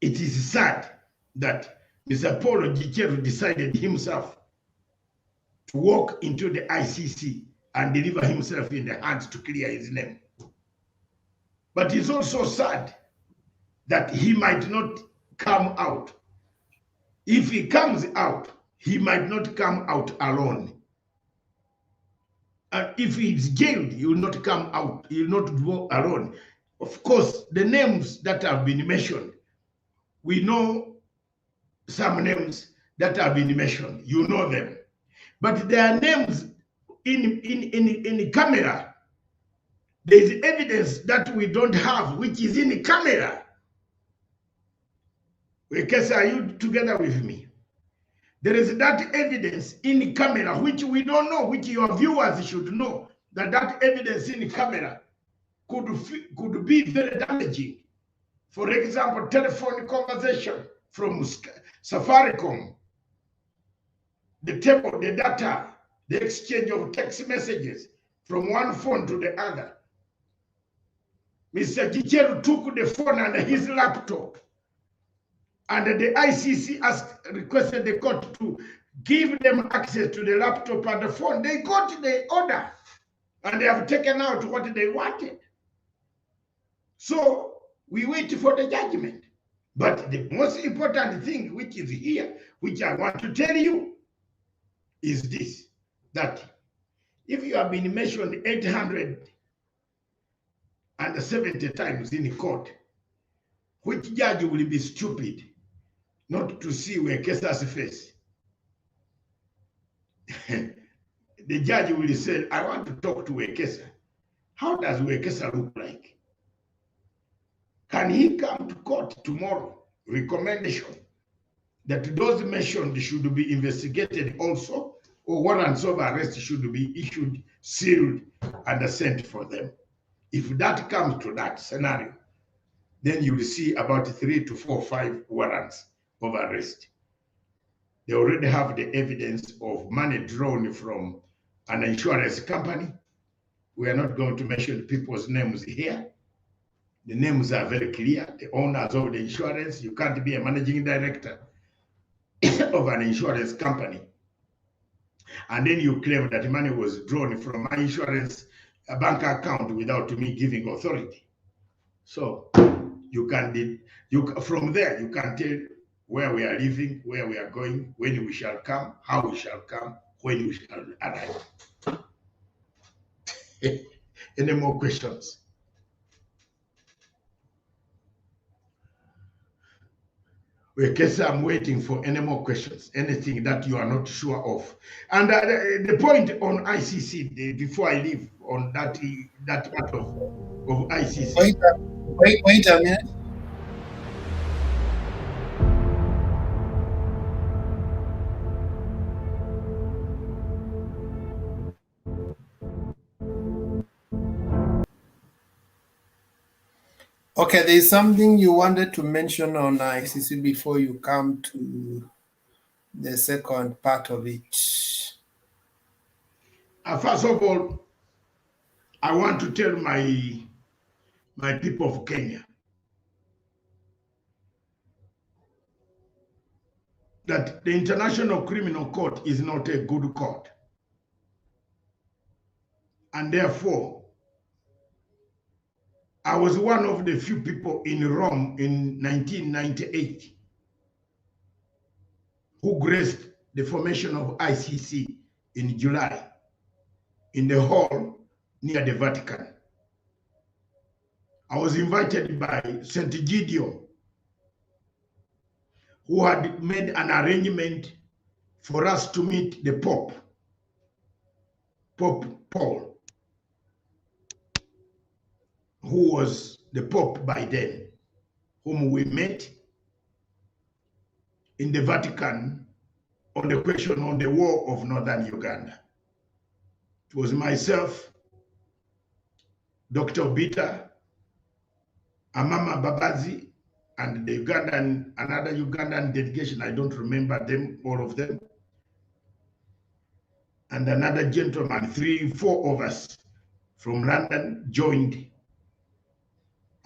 it is sad that Mr. Paul Gicheru decided himself to walk into the ICC and deliver himself in the hands to clear his name. But it's also sad that he might not come out. If he comes out, he might not come out alone. And if he's jailed, he will not come out, he will not go alone. Of course, the names that have been mentioned, we know some names that have been mentioned, you know them. But there are names in camera. There is evidence that we don't have, which is in camera. Because are you together with me? There is that evidence in camera, which we don't know, which your viewers should know, that evidence in camera could be very damaging. For example, telephone conversation from Safaricom, the table, the data, the exchange of text messages from one phone to the other. Mr. Gicheru took the phone and his laptop, and the ICC requested the court to give them access to the laptop and the phone. They got the order, and they have taken out what they wanted. So we wait for the judgment. But the most important thing which is here, which I want to tell you, is this, that if you have been mentioned 870 times in court, which judge will be stupid not to see Wekesa's face? The judge will say, I want to talk to Wekesa. How does Wekesa look like? Can he come to court tomorrow? Recommendation that those mentioned should be investigated also, or warrants of arrest should be issued, sealed, and sent for them. If that comes to that scenario, then you will see about 3 to 4, 5 warrants of arrest. They already have the evidence of money drawn from an insurance company. We are not going to mention people's names here. The names are very clear. The owners of the insurance. You can't be a managing director of an insurance company, and then you claim that money was drawn from my insurance bank account without me giving authority. So from there you can tell where we are living, where we are going, when we shall come, how we shall come, when we shall arrive. Any more questions? Wekesa, I'm waiting for any more questions, anything that you are not sure of. And the point on ICC, before I leave on that part of ICC. Wait a minute. Okay, there's something you wanted to mention on ICC before you come to the second part of it. First of all, I want to tell my people of Kenya that the International Criminal Court is not a good court. And therefore, I was one of the few people in Rome in 1998 who graced the formation of ICC in July in the hall near the Vatican. I was invited by St. Gideon, who had made an arrangement for us to meet the Pope, Pope Paul, who was the Pope by then, whom we met in the Vatican on the question on the war of northern Uganda. It was myself, Dr. Bita, Amama Babazi, and the another Ugandan delegation, I don't remember them, all of them, and another gentleman, 3, 4 of us from London joined,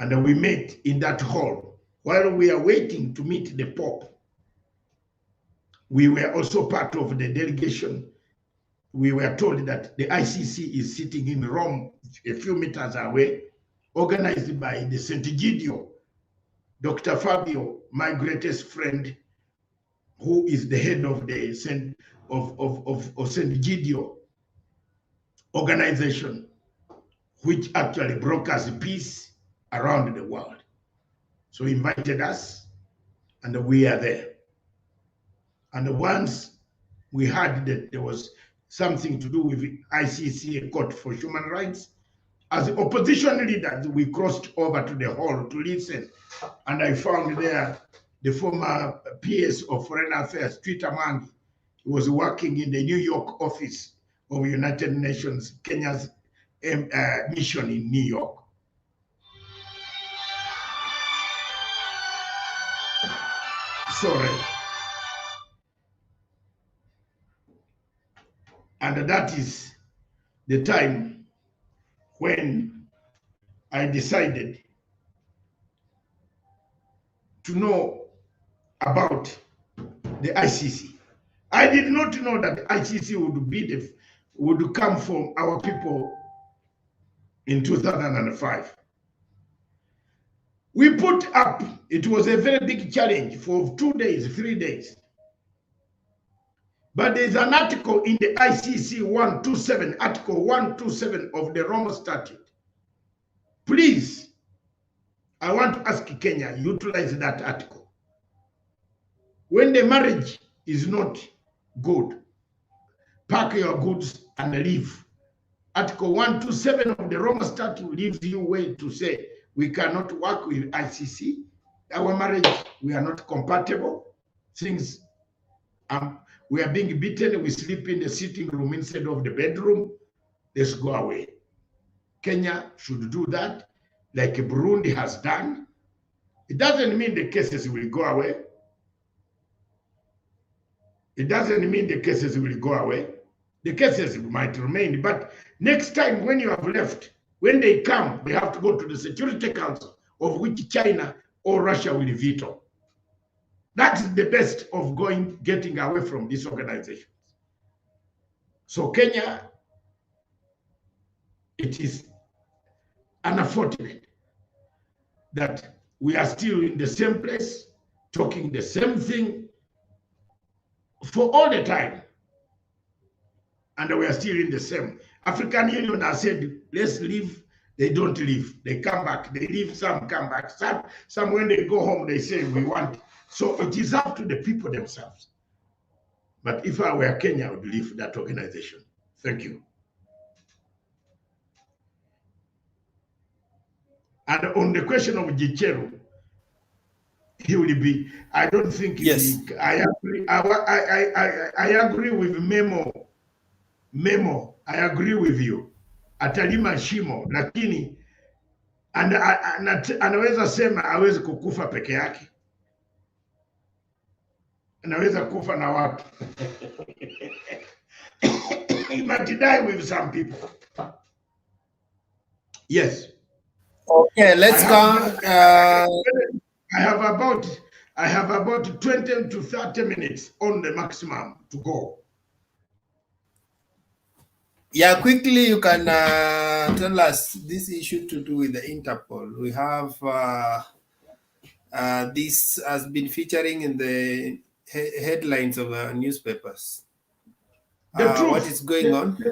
and we met in that hall. While we are waiting to meet the Pope, we were also part of the delegation. We were told that the ICC is sitting in Rome, a few meters away, organized by the St. Gideon, Dr. Fabio, my greatest friend, who is the head of the St. Gideon organization, which actually brokers peace around the world. So he invited us, and we are there. And once we heard that there was something to do with ICC, a court for human rights, as opposition leaders, we crossed over to the hall to listen. And I found there the former PS of Foreign Affairs, Twitter Mangi, who was working in the New York office of United Nations, Kenya's mission in New York. sorry. And that is the time when I decided to know about the ICC. I did not know that ICC would come from our people in 2005. We put up, it was a very big challenge for 2 days, 3 days. But there's an article in the ICC 127, Article 127 of the Roma Statute. Please, I want to ask Kenya, utilize that article. When the marriage is not good, pack your goods and leave. Article 127 of the Roma Statute leaves you way to say, we cannot work with ICC. Our marriage, we are not compatible. Things, we are being beaten. We sleep in the sitting room instead of the bedroom. Let's go away. Kenya should do that, like Burundi has done. It doesn't mean the cases will go away. It doesn't mean the cases will go away. The cases might remain, but next time when you have left, when they come, they have to go to the Security Council, of which China or Russia will veto. That's the best of getting away from these organizations. So Kenya, it is unfortunate that we are still in the same place, talking the same thing for all the time. And we are still in the same. African Union has said, let's leave. They don't leave. They come back. They leave, some come back. Some when they go home, they say, we want. So it is up to the people themselves. But if I were Kenya, I would leave that organization. Thank you. And on the question of Gicheru, he will be, I don't think, yes. I agree with Memo, I agree with you. Atalima shimo, lakini anaweza sema hawezi kukufa peke yake. Anaweza kufa na watu. He might die with some people. Yes. Okay, let's go. I have about 20 to 30 minutes on the maximum to go. Yeah, quickly you can tell us this issue to do with the Interpol. We have this has been featuring in the headlines of newspapers. What is going on? Who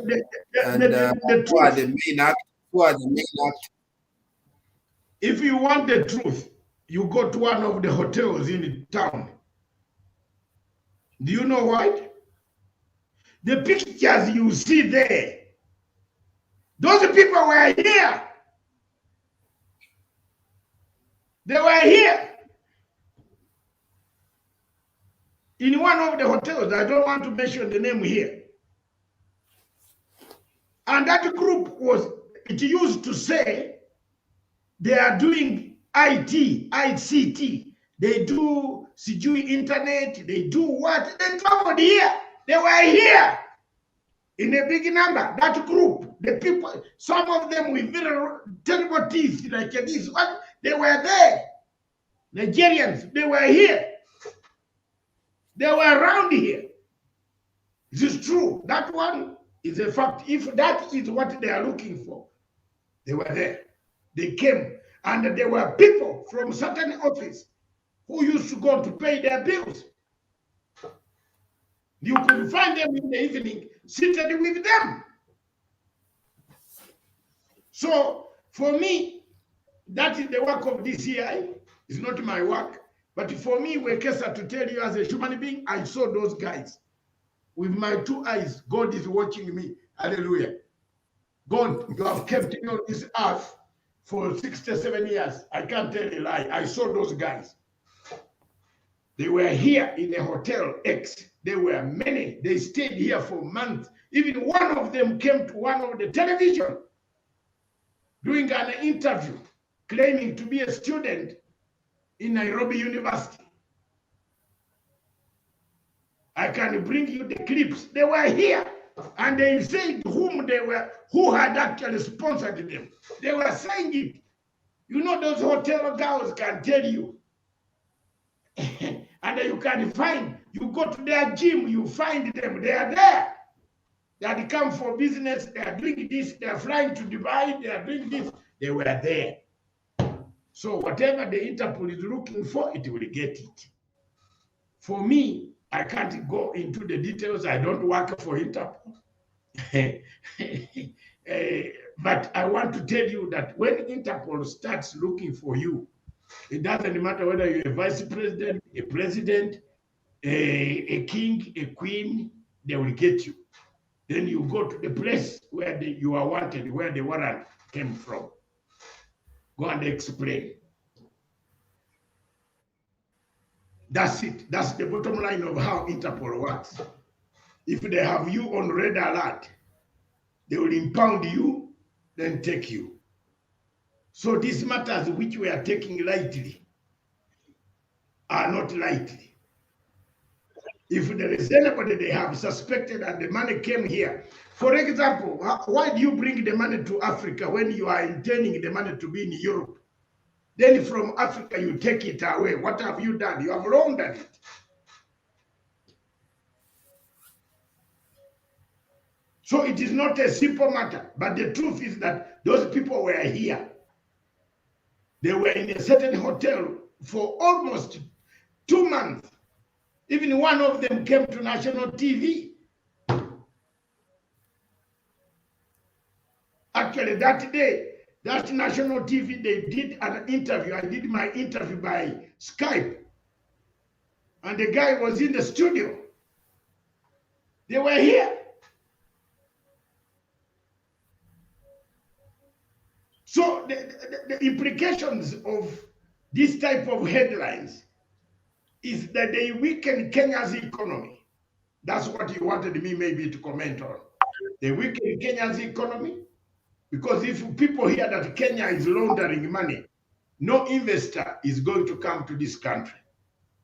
are the main actors? If you want the truth, you go to one of the hotels in town. Do you know why? The pictures you see there, those people were here. They were here in one of the hotels. I don't want to mention the name here. And that group it used to say they are doing IT, ICT. They do CGI internet. They do what? They traveled here. They were here in a big number. That group, the people, some of them with very terrible teeth like this. What? They were there. Nigerians, they were here. They were around here. It is true. That one is a fact. If that is what they are looking for, they were there. They came, and there were people from certain office who used to go to pay their bills. You could find them in the evening seated with them. So for me, that is the work of DCI. It's not my work. But for me, Wekesa, to tell you as a human being, I saw those guys with my 2 eyes. God is watching me. Hallelujah. God, you have kept me on this earth for 67 years. I can't tell a lie. I saw those guys. They were here in a hotel X. There were many. They stayed here for months. Even one of them came to one of the television doing an interview, claiming to be a student in Nairobi University. I can bring you the clips. They were here, and they said who had actually sponsored them. They were saying it. You know, those hotel girls can tell you. And you can find, you go to their gym, you find them, they are there. They had come for business, they are doing this, they are flying to Dubai, they are doing this. They were there. So whatever the Interpol is looking for, it will get it. For me, I can't go into the details. I don't work for Interpol. But I want to tell you that when Interpol starts looking for you, it doesn't matter whether you're a vice president, a president, a king, a queen, they will get you. Then you go to the place where you are wanted, where the warrant came from. Go and explain. That's it. That's the bottom line of how Interpol works. If they have you on red alert, they will impound you, then take you. So these matters which we are taking lightly are not lightly. If there is anybody they have suspected and the money came here, for example, why do you bring the money to Africa when you are intending the money to be in Europe? Then from Africa, you take it away. What have you done? You have laundered it. So it is not a simple matter. But the truth is that those people were here. They were in a certain hotel for almost 2 months. Even one of them came to national TV. Actually, that day, that national TV, they did an interview. I did my interview by Skype. And the guy was in the studio. They were here. So the implications of this type of headlines is that they weaken Kenya's economy. That's what you wanted me maybe to comment on. They weaken Kenya's economy, because if people hear that Kenya is laundering money, no investor is going to come to this country.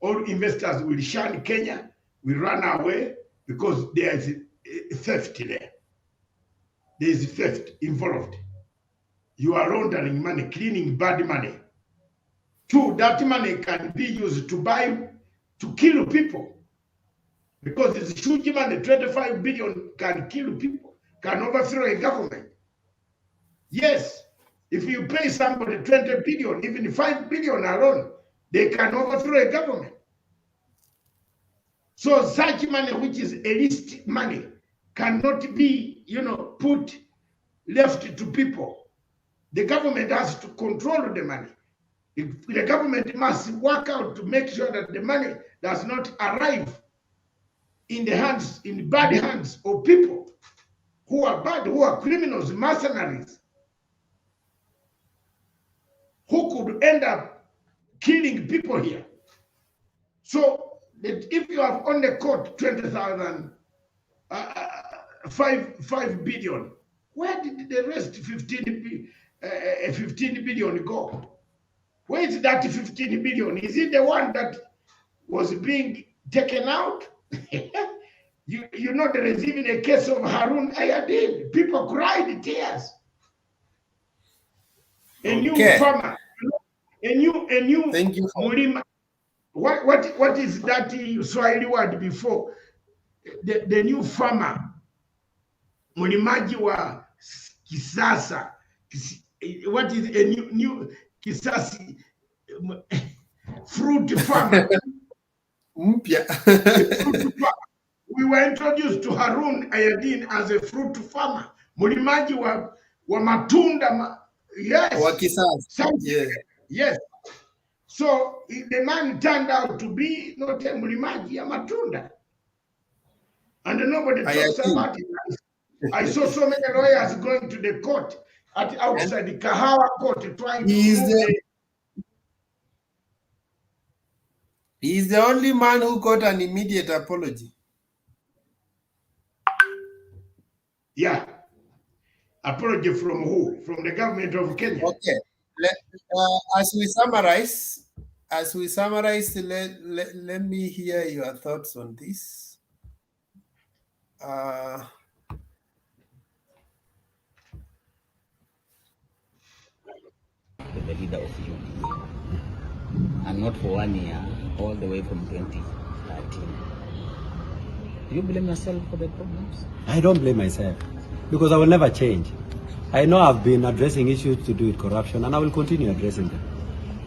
All investors will shun Kenya, will run away, because there is theft there. There is theft involved. You are laundering money, cleaning bad money. 2, that money can be used to kill people. Because it's huge money, 25 billion can kill people, can overthrow a government. Yes, if you pay somebody 20 billion, even 5 billion alone, they can overthrow a government. So such money, which is illicit money, cannot be, left to people. The government has to control the money. The government must work out to make sure that the money does not arrive in bad hands of people who are bad, who are criminals, mercenaries, who could end up killing people here. So if you have only caught 20,000, 5 billion, where did the rest 15 billion go? Where is that 15 billion? Is it the one that was being taken out? You know, there is even a case of Harun Ayadin. People cried tears. A new farmer, a new Thank you for Mulima. What is that Swahili word before? The new farmer, mulimaji wa kisasa. What is a new kisasi fruit farmer? Mpya. We were introduced to Harun Ayadin as a fruit farmer, mulimaji wa matunda. Yes. Wa kisasa. Yeah. Yes. So the man turned out to be not a mulimaji, a matunda. And nobody talks about it. I saw so many lawyers going to the court outside the Kahawa court trying to He's the only man who got an immediate apology. Yeah. Apology from who? From the government of Kenya. Okay. As we summarize, let me hear your thoughts on this. Uh, The leader of UDA, and not for 1 year, all the way from 2013. Do you blame yourself for the problems? I don't blame myself because I will never change. I know I've been addressing issues to do with corruption and I will continue addressing them.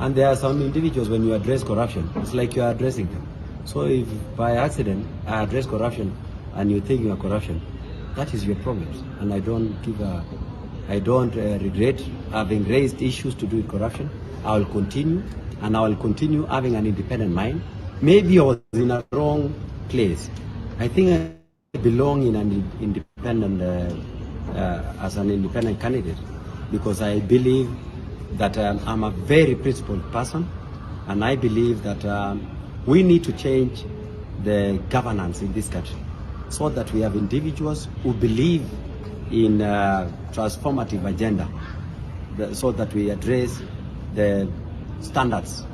And there are some individuals, when you address corruption, it's like you are addressing them. So if by accident I address corruption and you think you are corruption, that is your problems. And I don't regret having raised issues to do with corruption. I will continue, and I will continue having an independent mind. Maybe I was in a wrong place. I think I belong in an independent, as an independent candidate, because I believe that I'm a very principled person, and I believe that we need to change the governance in this country so that we have individuals who believe in transformative agenda, so that we address the standards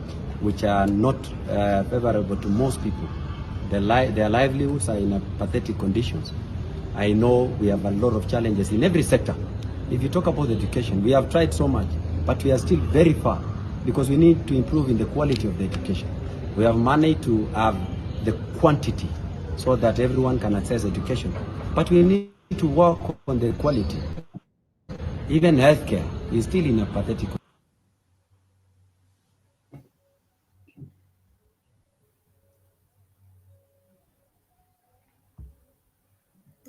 which are not favorable to most people. Their livelihoods are in pathetic conditions. I know we have a lot of challenges in every sector. If you talk about education, we have tried so much, but we are still very far because we need to improve in the quality of the education. We have money to have the quantity so that everyone can access education, but we need to work on the quality. Even healthcare is still in a pathetic.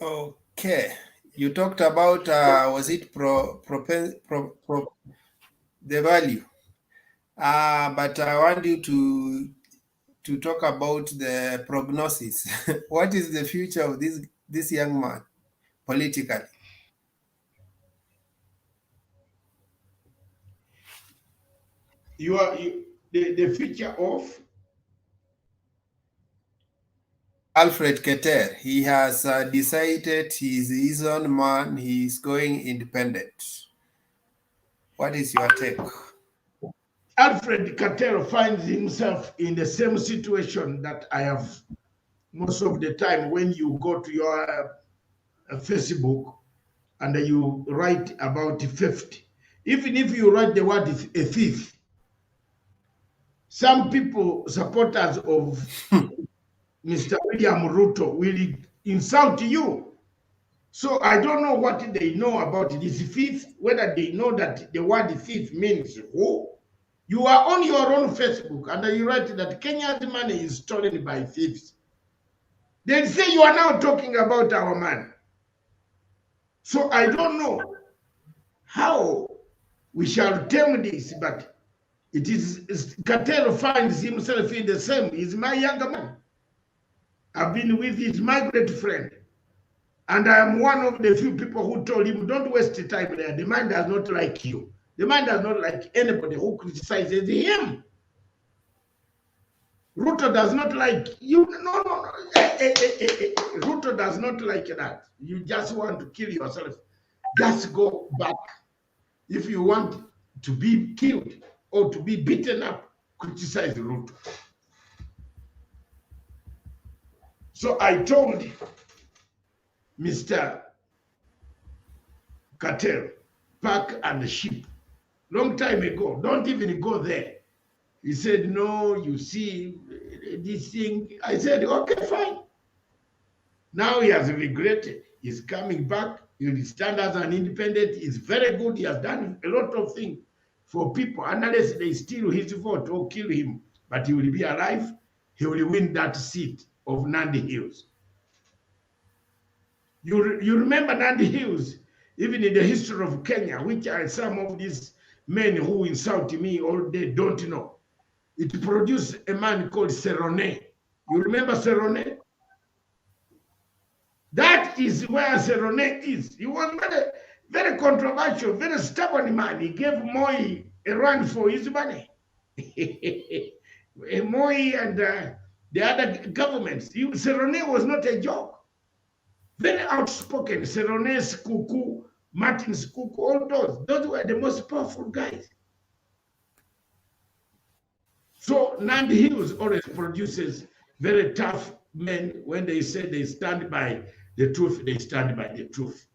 okay. You talked about was it the value? But I want you to talk about the prognosis. What is the future of this young man politically? The future of Alfred Keter, he has decided he's his own man. He's going independent. What is your take? Alfred Katero finds himself in the same situation that I have most of the time when you go to your Facebook and you write about theft. Even if you write the word a thief, some people, supporters of Mr. William Ruto, will insult you. So I don't know what they know about this thief, whether they know that the word thief means who. You are on your own Facebook and you write that Kenya's money is stolen by thieves. They say you are now talking about our man. So I don't know how we shall term this, but it is Katero finds himself in the same. He's my younger man. I've been with his my great friend. And I am one of the few people who told him, don't waste time there. The man does not like you. The man does not like anybody who criticizes him. Ruto does not like you. No. Ruto does not like that. You just want to kill yourself. Just go back. If you want to be killed or to be beaten up, criticize Ruto. So I told Mr. Cartel, Park and Ship, long time ago, don't even go there. He said, no, you see, this thing. I said, okay, fine. Now he has regretted. He's coming back. He will stand as an independent. He's very good. He has done a lot of things for people, unless they steal his vote or kill him. But he will be alive. He will win that seat of Nandi Hills. You remember Nandi Hills, even in the history of Kenya, which are some of these men who insult me all day don't know. It produced a man called Serone. You remember Serone? That is where Serone is. He was very, very controversial, very stubborn man. He gave Moi a run for his money. Moi and the other governments. Serone was not a joke. Very outspoken. Serone's Kuku, Martin's Kuku, all those were the most powerful guys. So Nandi Hills always produces very tough men when they say they stand by the truth, they stand by the truth.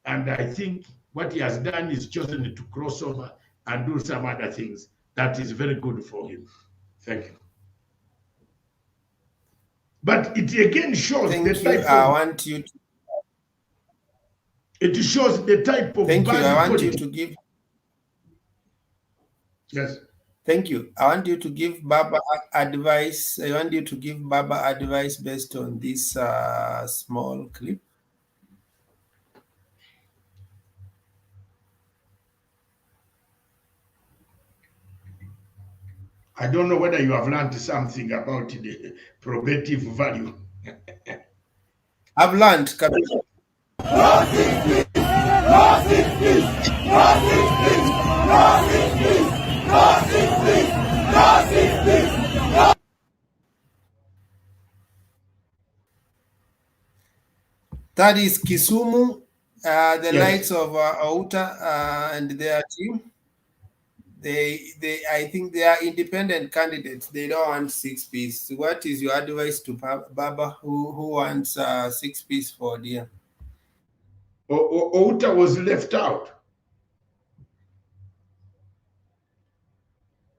And I think what he has done is chosen to cross over and do some other things. That is very good for him. Thank you. But it again shows Thank the you. type I of, want you to, it shows the type of thank you. I bad want politics. you to give, Yes. thank you. I want you to give Baba advice. I want you to give Baba advice based on this small clip. I don't know whether you have learned something about the probative value. I've learned, Kabisa. That is Kisumu, the Yes. likes of Outa and their team. I think they are independent candidates. They don't want 6-piece. What is your advice to Baba who wants 6-piece for dear? Outa was left out.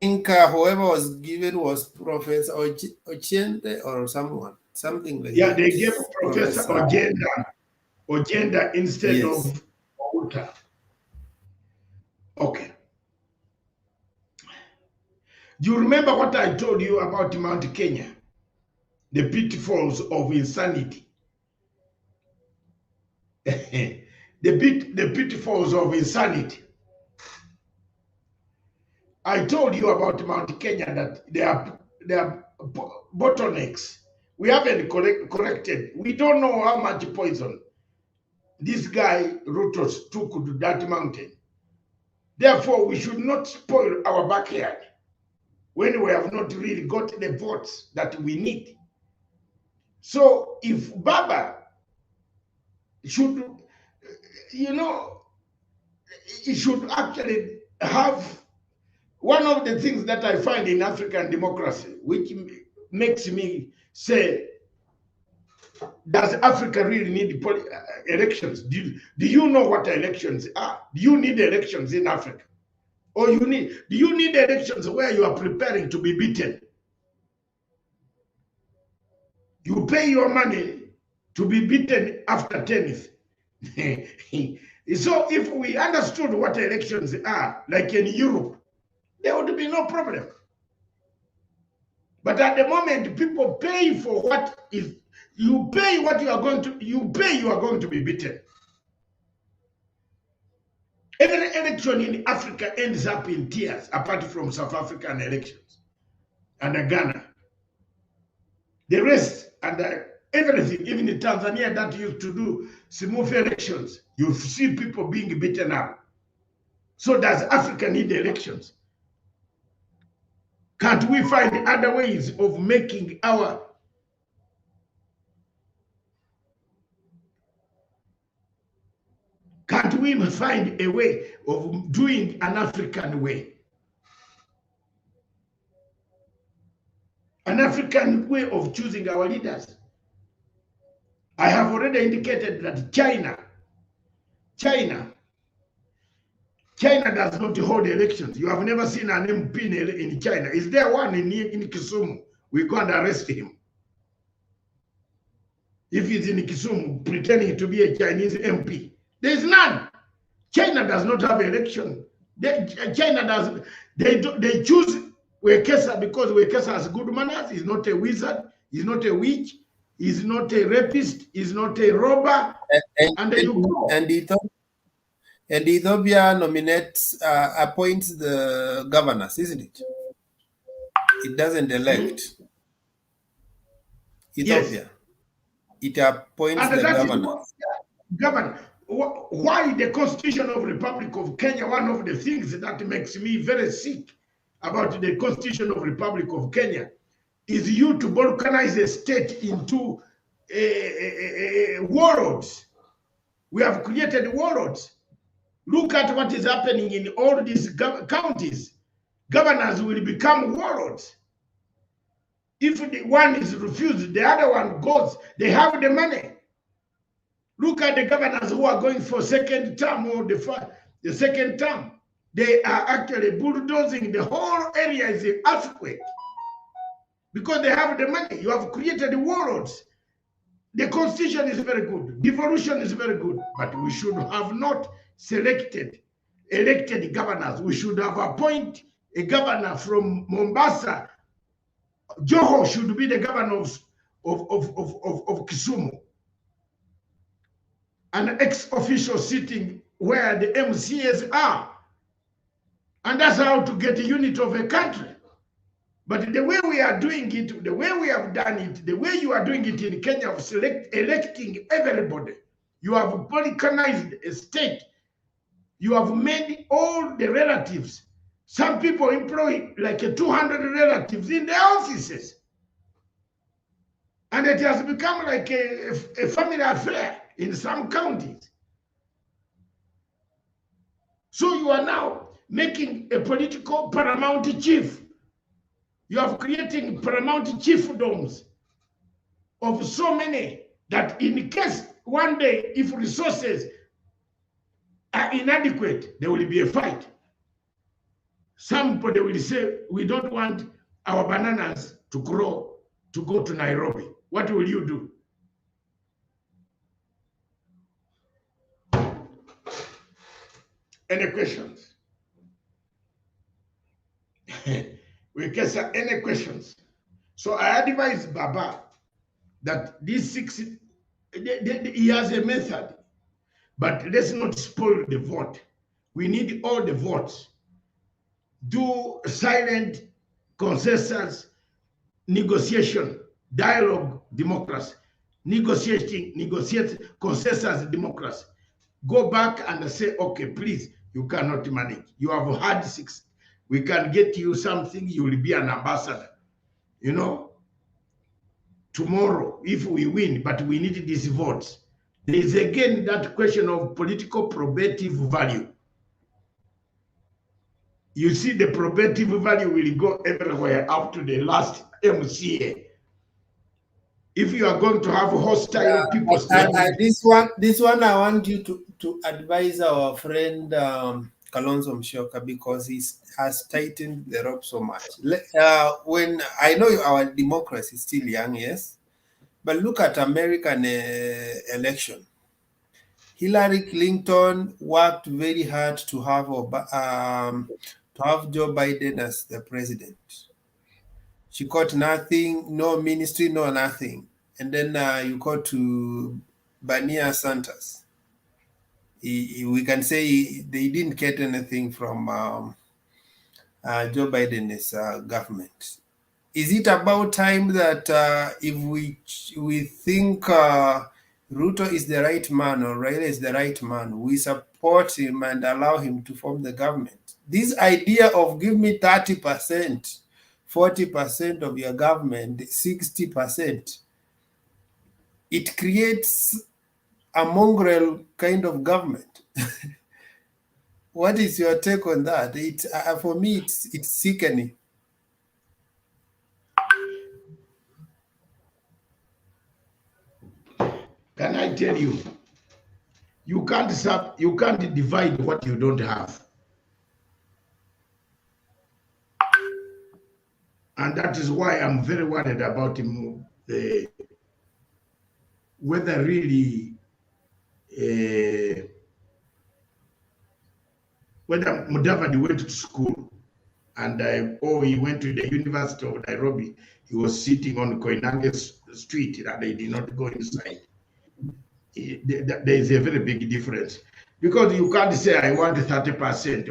I think whoever was given was Professor Ochiende or something like that. Yeah, they gave Professor Ojenda instead of Outa. Okay. Do you remember what I told you about Mount Kenya? The pitfalls of insanity. the pitfalls of insanity. I told you about Mount Kenya that there are bottlenecks. We haven't corrected. We don't know how much poison this guy Ruto took to that mountain. Therefore, we should not spoil our backyard when we have not really got the votes that we need. So if Baba should, he should actually have one of the things that I find in African democracy, which makes me say, does Africa really need elections? Do you know what elections are? Do you need elections in Africa? Or do you need elections where you are preparing to be beaten? You pay your money to be beaten after tennis. So if we understood what elections are, like in Europe, there would be no problem. But at the moment, people pay for what is, you pay what you are going to be beaten. Every election in Africa ends up in tears, apart from South African elections and Ghana. The rest and everything, even in Tanzania that used to do smooth elections, you see people being beaten up. So does Africa need elections? Can't we find other ways of making our Can't we find a way of doing an African way? An African way of choosing our leaders. I have already indicated that China does not hold elections. You have never seen an MP in China. Is there one in Kisumu? We go and arrest him. If he's in Kisumu pretending to be a Chinese MP. There is none. China does not have election. China does. They choose Wekesa because Wekesa has good manners. He's not a wizard. He's not a witch. He's not a rapist. He's not a robber. And Ethiopia nominates, appoints the governors, isn't it? It doesn't elect. Ethiopia. Yes. It appoints the governors. Governor. Why the Constitution of the Republic of Kenya, one of the things that makes me very sick about the Constitution of the Republic of Kenya is you to balkanize a state into warlords. We have created warlords. Look at what is happening in all these counties. Governors will become warlords. If the one is refused, the other one goes. They have the money. Look at the governors who are going for second term or the second term. They are actually bulldozing the whole area is an earthquake. Because they have the money. You have created warlords. The constitution is very good. Devolution is very good. But we should have not elected governors. We should have appointed a governor from Mombasa. Joho should be the governor of Kisumu. An ex-official sitting where the MCAs are. And that's how to get a unit of a country. But the way we are doing it, the way we have done it, the way you are doing it in Kenya of electing everybody, you have balkanized a state. You have made all the relatives. Some people employ like 200 relatives in their offices. And it has become like a family affair in some counties. So you are now making a political paramount chief. You are creating paramount chiefdoms of so many that in case one day, if resources are inadequate, there will be a fight. Somebody will say, we don't want our bananas to grow, to go to Nairobi. What will you do? Any questions? We can say any questions. So I advise Baba that these 6, he has a method, but let's not spoil the vote. We need all the votes. Do silent consensus negotiation, dialogue democracy, negotiate consensus democracy. Go back and say, okay, please, you cannot manage. You have had 6. We can get you something, you will be an ambassador. You know, tomorrow, if we win, but we need these votes. There is again that question of political probative value. You see, the probative value will go everywhere up to the last MCA. If you are going to have hostile people, this one I want you to advise our friend Kalonzo Musyoka, because he has tightened the rope so much. When I know our democracy is still young, yes, but look at American election. Hillary Clinton worked very hard to have Joe Biden as the president. She got nothing, no ministry, no nothing. And then you go to Bernie Sanders. We can say they didn't get anything from Joe Biden's government. Is it about time that if we think Ruto is the right man or Raila is the right man, we support him and allow him to form the government? This idea of give me 30%, 40% of your government, 60%, it creates a mongrel kind of government. What is your take on that? For me, it's sickening. Can I tell you? You can't divide what you don't have. And that is why I'm very worried about him, whether really whether Mudavadi went to school and he went to the University of Nairobi. He was sitting on Koinange Street and they did not go inside. There is a very big difference, because you can't say I want 30%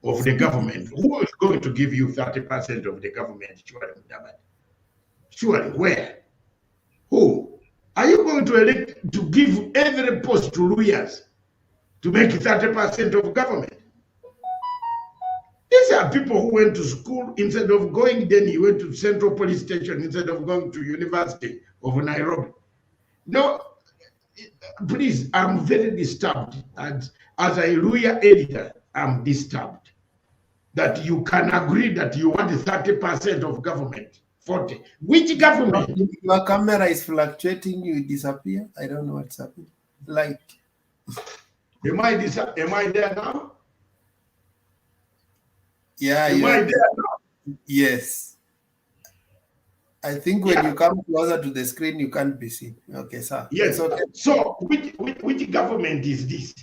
of the government. Who is going to give you 30% of the government? Surely, where? Who? Are you going to elect to give every post to lawyers to make 30% of government? These are people who went to school. Instead of going, then he went to Central Police Station instead of going to University of Nairobi. No, please, I'm very disturbed. And as a lawyer editor, I'm disturbed that you can agree that you want 30% of government, 40%. Which government? Your camera is fluctuating, you disappear. I don't know what's happening. Like, Am I there now? yeah, Am I there now? yes. I think when you come closer to the screen, you can't be seen. Okay, sir. Yes. It's okay. So which government is this?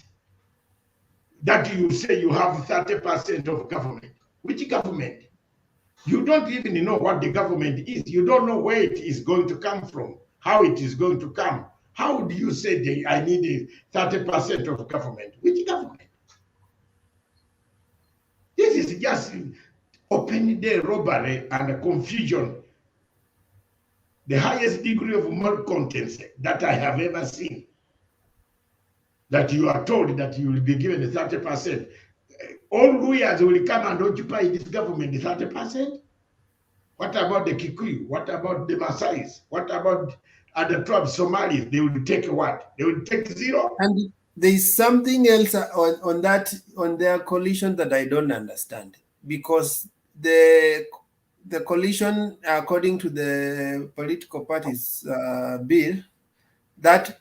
That you say you have 30% of government. Which government? You don't even know what the government is. You don't know where it is going to come from, how it is going to come. How do you say I need 30% of government? Which government? This is just open day robbery and confusion. The highest degree of malcontents that I have ever seen. That you are told that you will be given 30%. All lawyers will come and occupy this government 30%. What about the Kikuyu? What about the Maasais? What about other tribes, Somalis? They will take what? They will take zero? And there's something else on their coalition that I don't understand, because the coalition, according to the political parties bill, that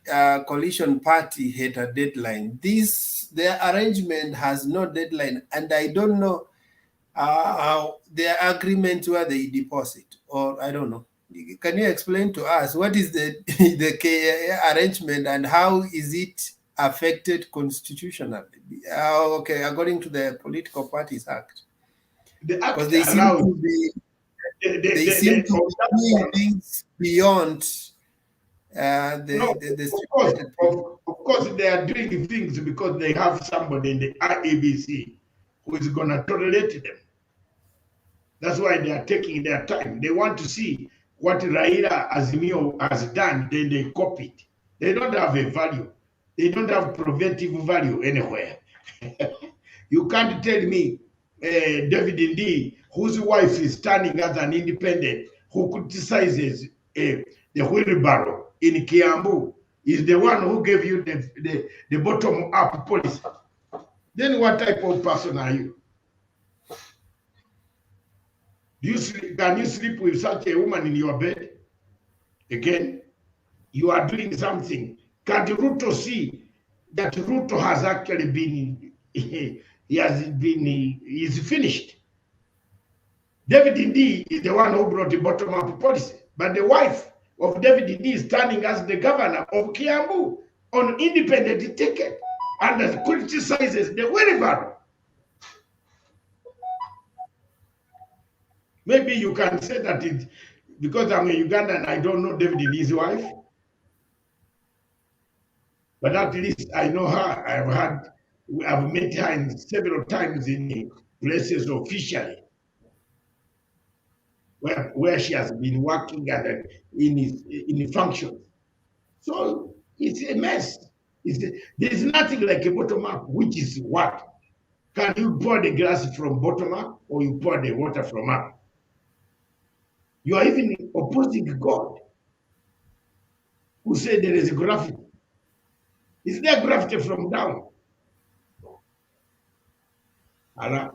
coalition party had a deadline. Their arrangement has no deadline, and I don't know their agreement where they deposit, or I don't know. Can you explain to us what is the arrangement and how is it affected constitutionally? Okay, according to the Political Parties Act, because they seem to be doing things beyond of course, they are doing things because they have somebody in the IEBC who is going to tolerate them. That's why they are taking their time. They want to see what Raila Azimio has done, then they copy it. They don't have a value. They don't have preventive value anywhere. You can't tell me David Ndii, whose wife is standing as an independent, who criticizes the wheelbarrow in Kiambu, is the one who gave you the bottom-up policy. Then what type of person are you? Can you sleep with such a woman in your bed? Again, you are doing something. Can Ruto see that Ruto has actually been, he's finished. David Ndii is the one who brought the bottom-up policy, but the wife of David Ndii is standing as the governor of Kiambu on independent ticket and criticizes the wherever. Maybe you can say that it because I'm a Ugandan, I don't know David Ndii's wife. But at least I know her. I've met her several times in places officially where she has been working and in functions. So it's a mess. There's nothing like a bottom up, which is what? Can you pour the glass from bottom up or you pour the water from up? You are even opposing God, who said there is gravity. Is there gravity from down? Allah.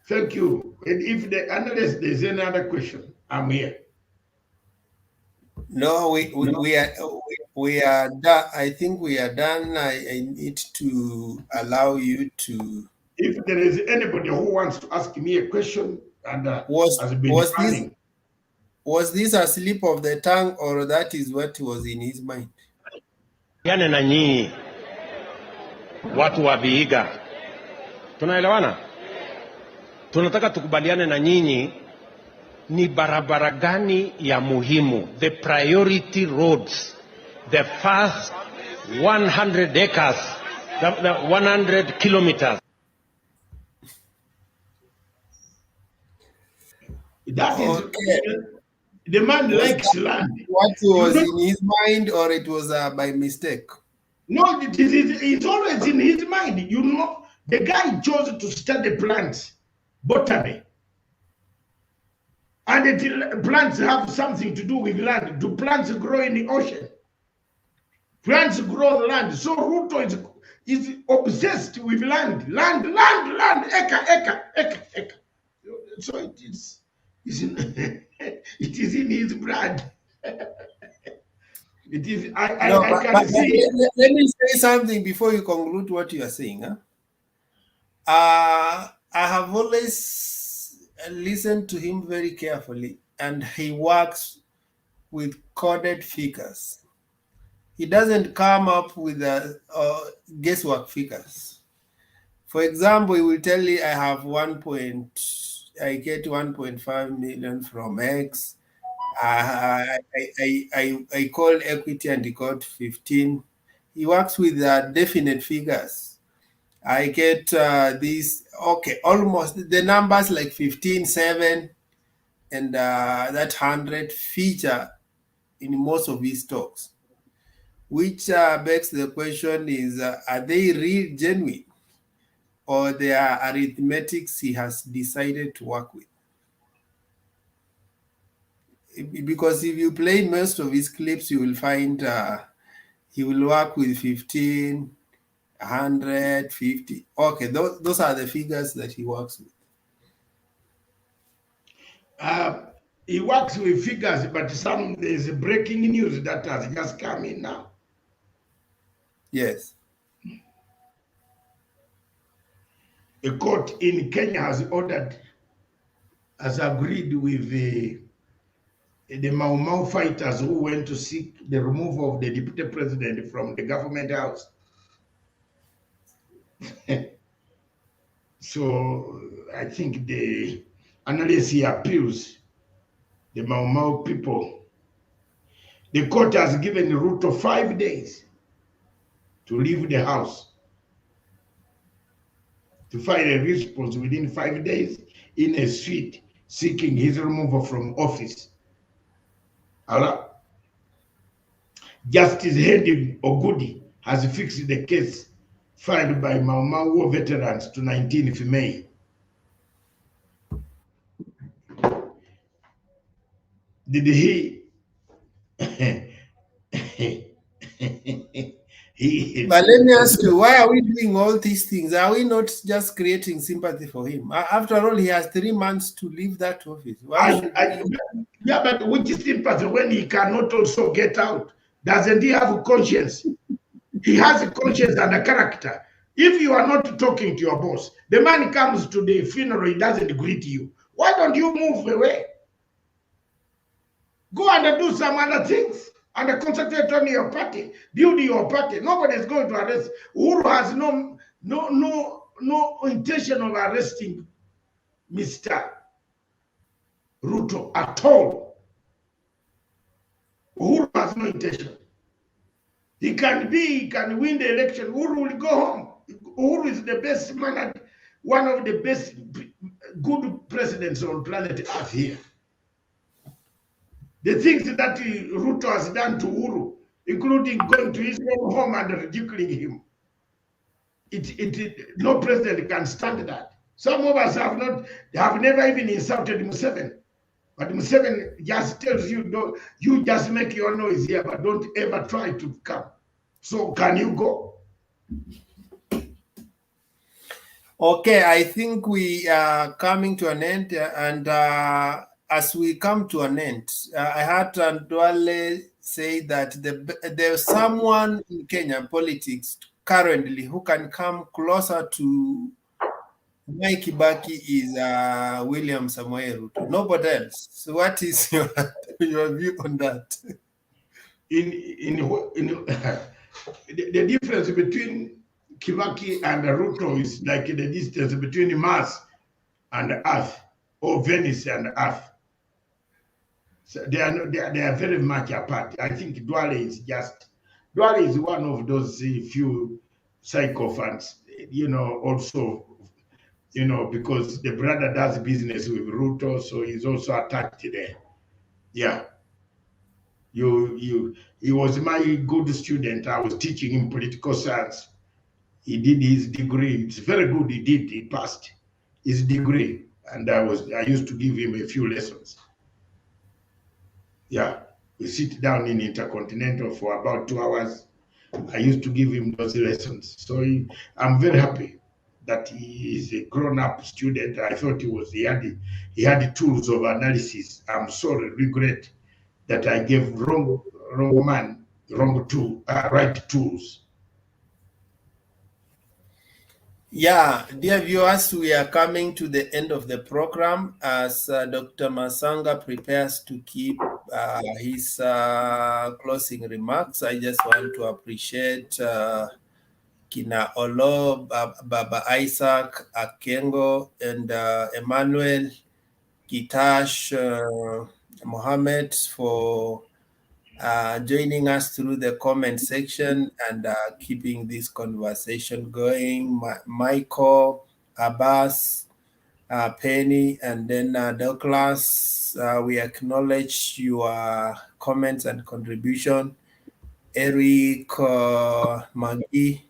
Thank you. And unless there's any other question, I'm here. No, we are done. I think we are done. I need to allow you to. If there is anybody who wants to ask me a question and was this a slip of the tongue, or that is what was in his mind? Yane na nyinyi watu wa Vihiga, tunaelewana? Tunataka tukubaliane na nyinyi ni barabara gani ya muhimu, the priority roads, the first 100 acres, the 100 kilometers. That is okay. The man likes land. What was in his mind, or it was by mistake? No, it's always in his mind. You know, the guy chose to study plants, botany. And plants have something to do with land. Do plants grow in the ocean? Plants grow on land. So Ruto is obsessed with land. Land, acre. So it is in his blood. It is. No, I can but see. let me say something before you conclude what you are saying. Huh? I have always listened to him very carefully, and he works with coded figures. He doesn't come up with guesswork figures. For example, he will tell you, I get 1.5 million from X. I call equity and he got 15. He works with definite figures. I get these, okay, almost the numbers like 15, 7, and that 100 feature in most of his talks, which begs the question is, are they real genuine, or they are arithmetics he has decided to work with? Because if you play most of his clips, you will find he will work with 15, 150. Okay, those are the figures that he works with. He works with figures, but there's breaking news that has just come in now. Yes. A court in Kenya has agreed with the Mau Mau fighters who went to seek the removal of the deputy president from the government house. So I think unless he appeals, the Mau Mau people, the court has given Ruto 5 days to leave the house, to file a response within 5 days in a suit seeking his removal from office. Justice Henry Ogudi has fixed the case filed by Mau Mau War veterans to 19th May. Did he? But let me ask you, why are we doing all these things? Are we not just creating sympathy for him? After all, he has 3 months to leave that office. Why should we? Yeah, but which is sympathy when he cannot also get out? Doesn't he have a conscience? He has a conscience and a character. If you are not talking to your boss, the man comes to the funeral, he doesn't greet you. Why don't you move away? Go and do some other things and concentrate on your party, build your party. Nobody is going to arrest. Uhuru has no intention of arresting Mr. Ruto at all. Uhuru has no intention. He can win the election. Uhuru will go home. Uhuru is the best man, one of the best good presidents on planet Earth here. The things that Ruto has done to Uhuru, including going to his own home and ridiculing him, no president can stand that. Some of us have never even insulted Museveni. But Museveni just tells you, you just make your noise here, but don't ever try to come. So can you go? Okay, I think we are coming to an end, and as we come to an end, I heard Ndwale say that there's someone in Kenyan politics currently who can come closer to Mike Kibaki is William Samoei Ruto. Nobody else. So what is your view on that? The difference between Kibaki and Ruto is like the distance between Mars and Earth, or Venice and Earth. So they are very much apart. I think Dwale is one of those few psychophants, also, because the brother does business with Ruto, so he's also attached there. Yeah. He was my good student. I was teaching him political science. He did his degree. It's very good. He passed his degree. And I used to give him a few lessons. Yeah. We sit down in Intercontinental for about 2 hours. I used to give him those lessons. So I'm very happy that he is a grown-up student. I thought he had tools of analysis. I'm sorry, regret that I gave wrong man right tools. Yeah, dear viewers, we are coming to the end of the program as Dr. Matsanga prepares to keep his closing remarks. I just want to appreciate Kina Olo, Baba Isaac, Akengo, and Emmanuel, Gitash, Mohammed for joining us through the comment section and keeping this conversation going. Michael, Abbas, Penny, and then Douglas, we acknowledge your comments and contribution. Eric, Maggie,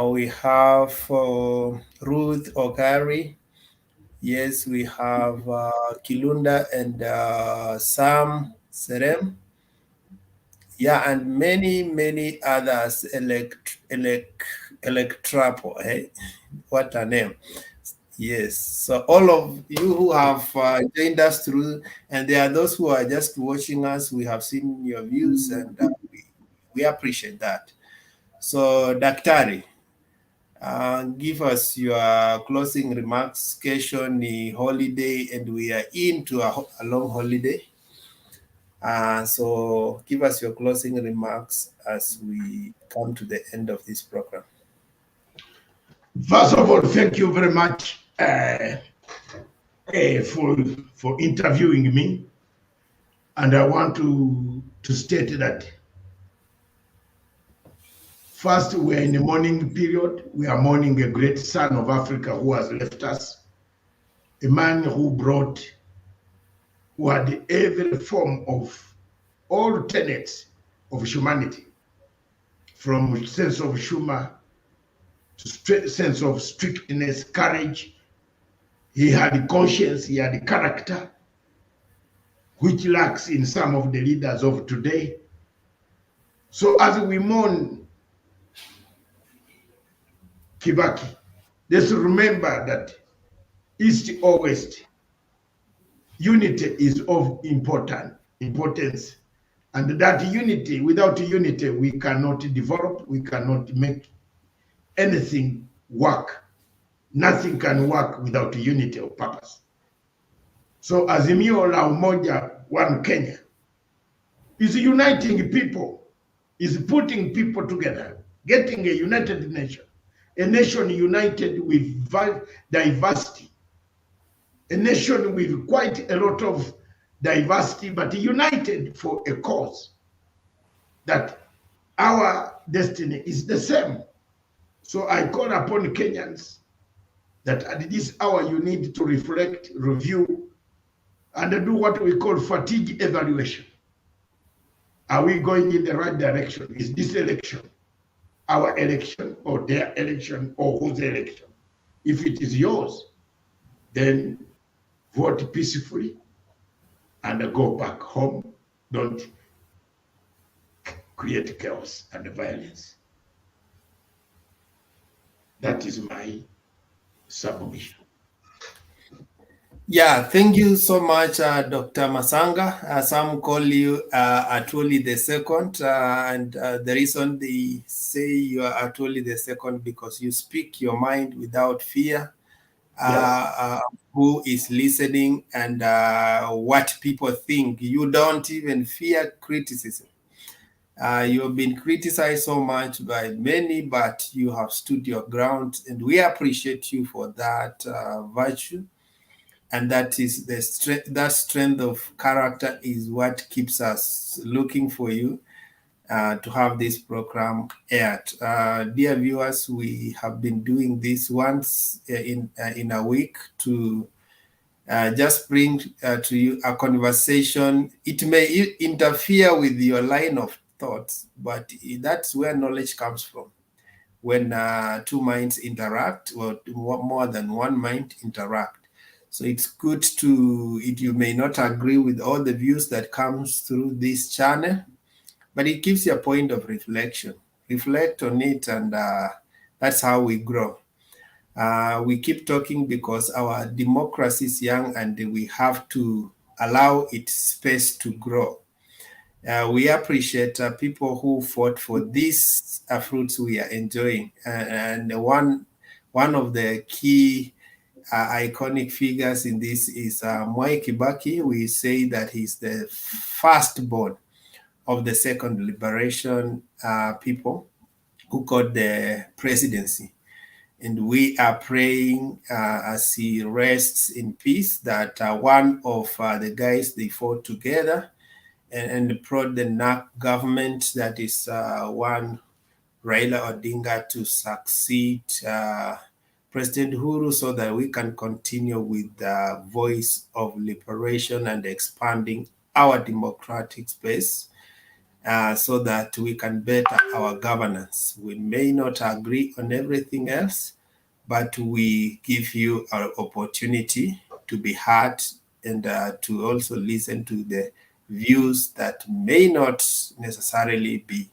we have Ruth Ogari. Yes, we have Kilunda and Sam Serem. Yeah, and many others. Electrapo, eh? What a name. Yes. So all of you who have joined us through, and there are those who are just watching us, we have seen your views and we appreciate that. So, Daktari, give us your closing remarks. Kesho ni holiday and we are into a long holiday. So give us your closing remarks as we come to the end of this program. First of all, thank you very much for interviewing me. And I want to state that first, we are in a mourning period. We are mourning a great son of Africa who has left us, a man who had every form of all tenets of humanity, from sense of humor to sense of strictness, courage. He had conscience, he had character, which lacks in some of the leaders of today. So as we mourn Kibaki, let's remember that East or West, unity is of importance. And that unity, without unity, we cannot develop, we cannot make anything work. Nothing can work without unity of purpose. So Azimio la Umoja One Kenya is uniting people, is putting people together, getting a united nation, a nation united with diversity, a nation with quite a lot of diversity, but united for a cause, that our destiny is the same. So I call upon Kenyans that at this hour you need to reflect, review, and do what we call fatigue evaluation. Are we going in the right direction? Is this election our election or their election or whose election? If it is yours, then vote peacefully and go back home. Don't create chaos and violence. That is my submission. Yeah, thank you so much, Dr. Matsanga. Some call you Atwoli the Second, and the reason they say you are Atwoli the Second because you speak your mind without fear. Yes. Who is listening and what people think. You don't even fear criticism. You have been criticized so much by many, but you have stood your ground, and we appreciate you for that virtue. And that is the strength. That strength of character is what keeps us looking for you to have this program aired. Dear viewers, we have been doing this once in a week to just bring to you a conversation. It may interfere with your line of thoughts, but that's where knowledge comes from. When two minds interact, or more than one mind interact. So it's good you may not agree with all the views that comes through this channel, but it gives you a point of reflection. Reflect on it, and that's how we grow. We keep talking because our democracy is young and we have to allow it space to grow. We appreciate people who fought for these fruits we are enjoying. And one of the key iconic figures in this is Mwai Kibaki. We say that he's the firstborn of the second liberation people who got the presidency. And we are praying as he rests in peace that one of the guys they fought together and brought the NAC government, that is one Raila Odinga, to succeed President Uhuru, so that we can continue with the voice of liberation and expanding our democratic space, so that we can better our governance. We may not agree on everything else, but we give you an opportunity to be heard and to also listen to the views that may not necessarily be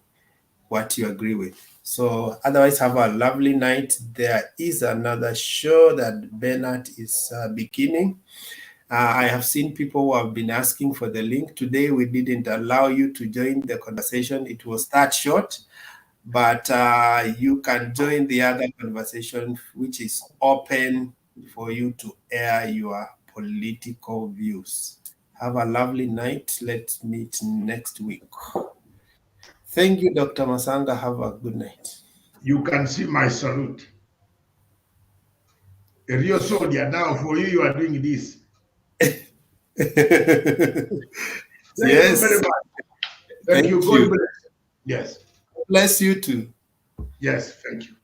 what you agree with. So otherwise, have a lovely night. There is another show that Bernard is beginning. I have seen people who have been asking for the link. Today, we didn't allow you to join the conversation. It was that short, but you can join the other conversation, which is open for you to air your political views. Have a lovely night. Let's meet next week. Thank you, Dr. Matsanga. Have a good night. You can see my salute. A real soldier. Now, for you, you are doing this. Thank you very much. Thank you. God bless. Yes. Bless you too. Yes, thank you.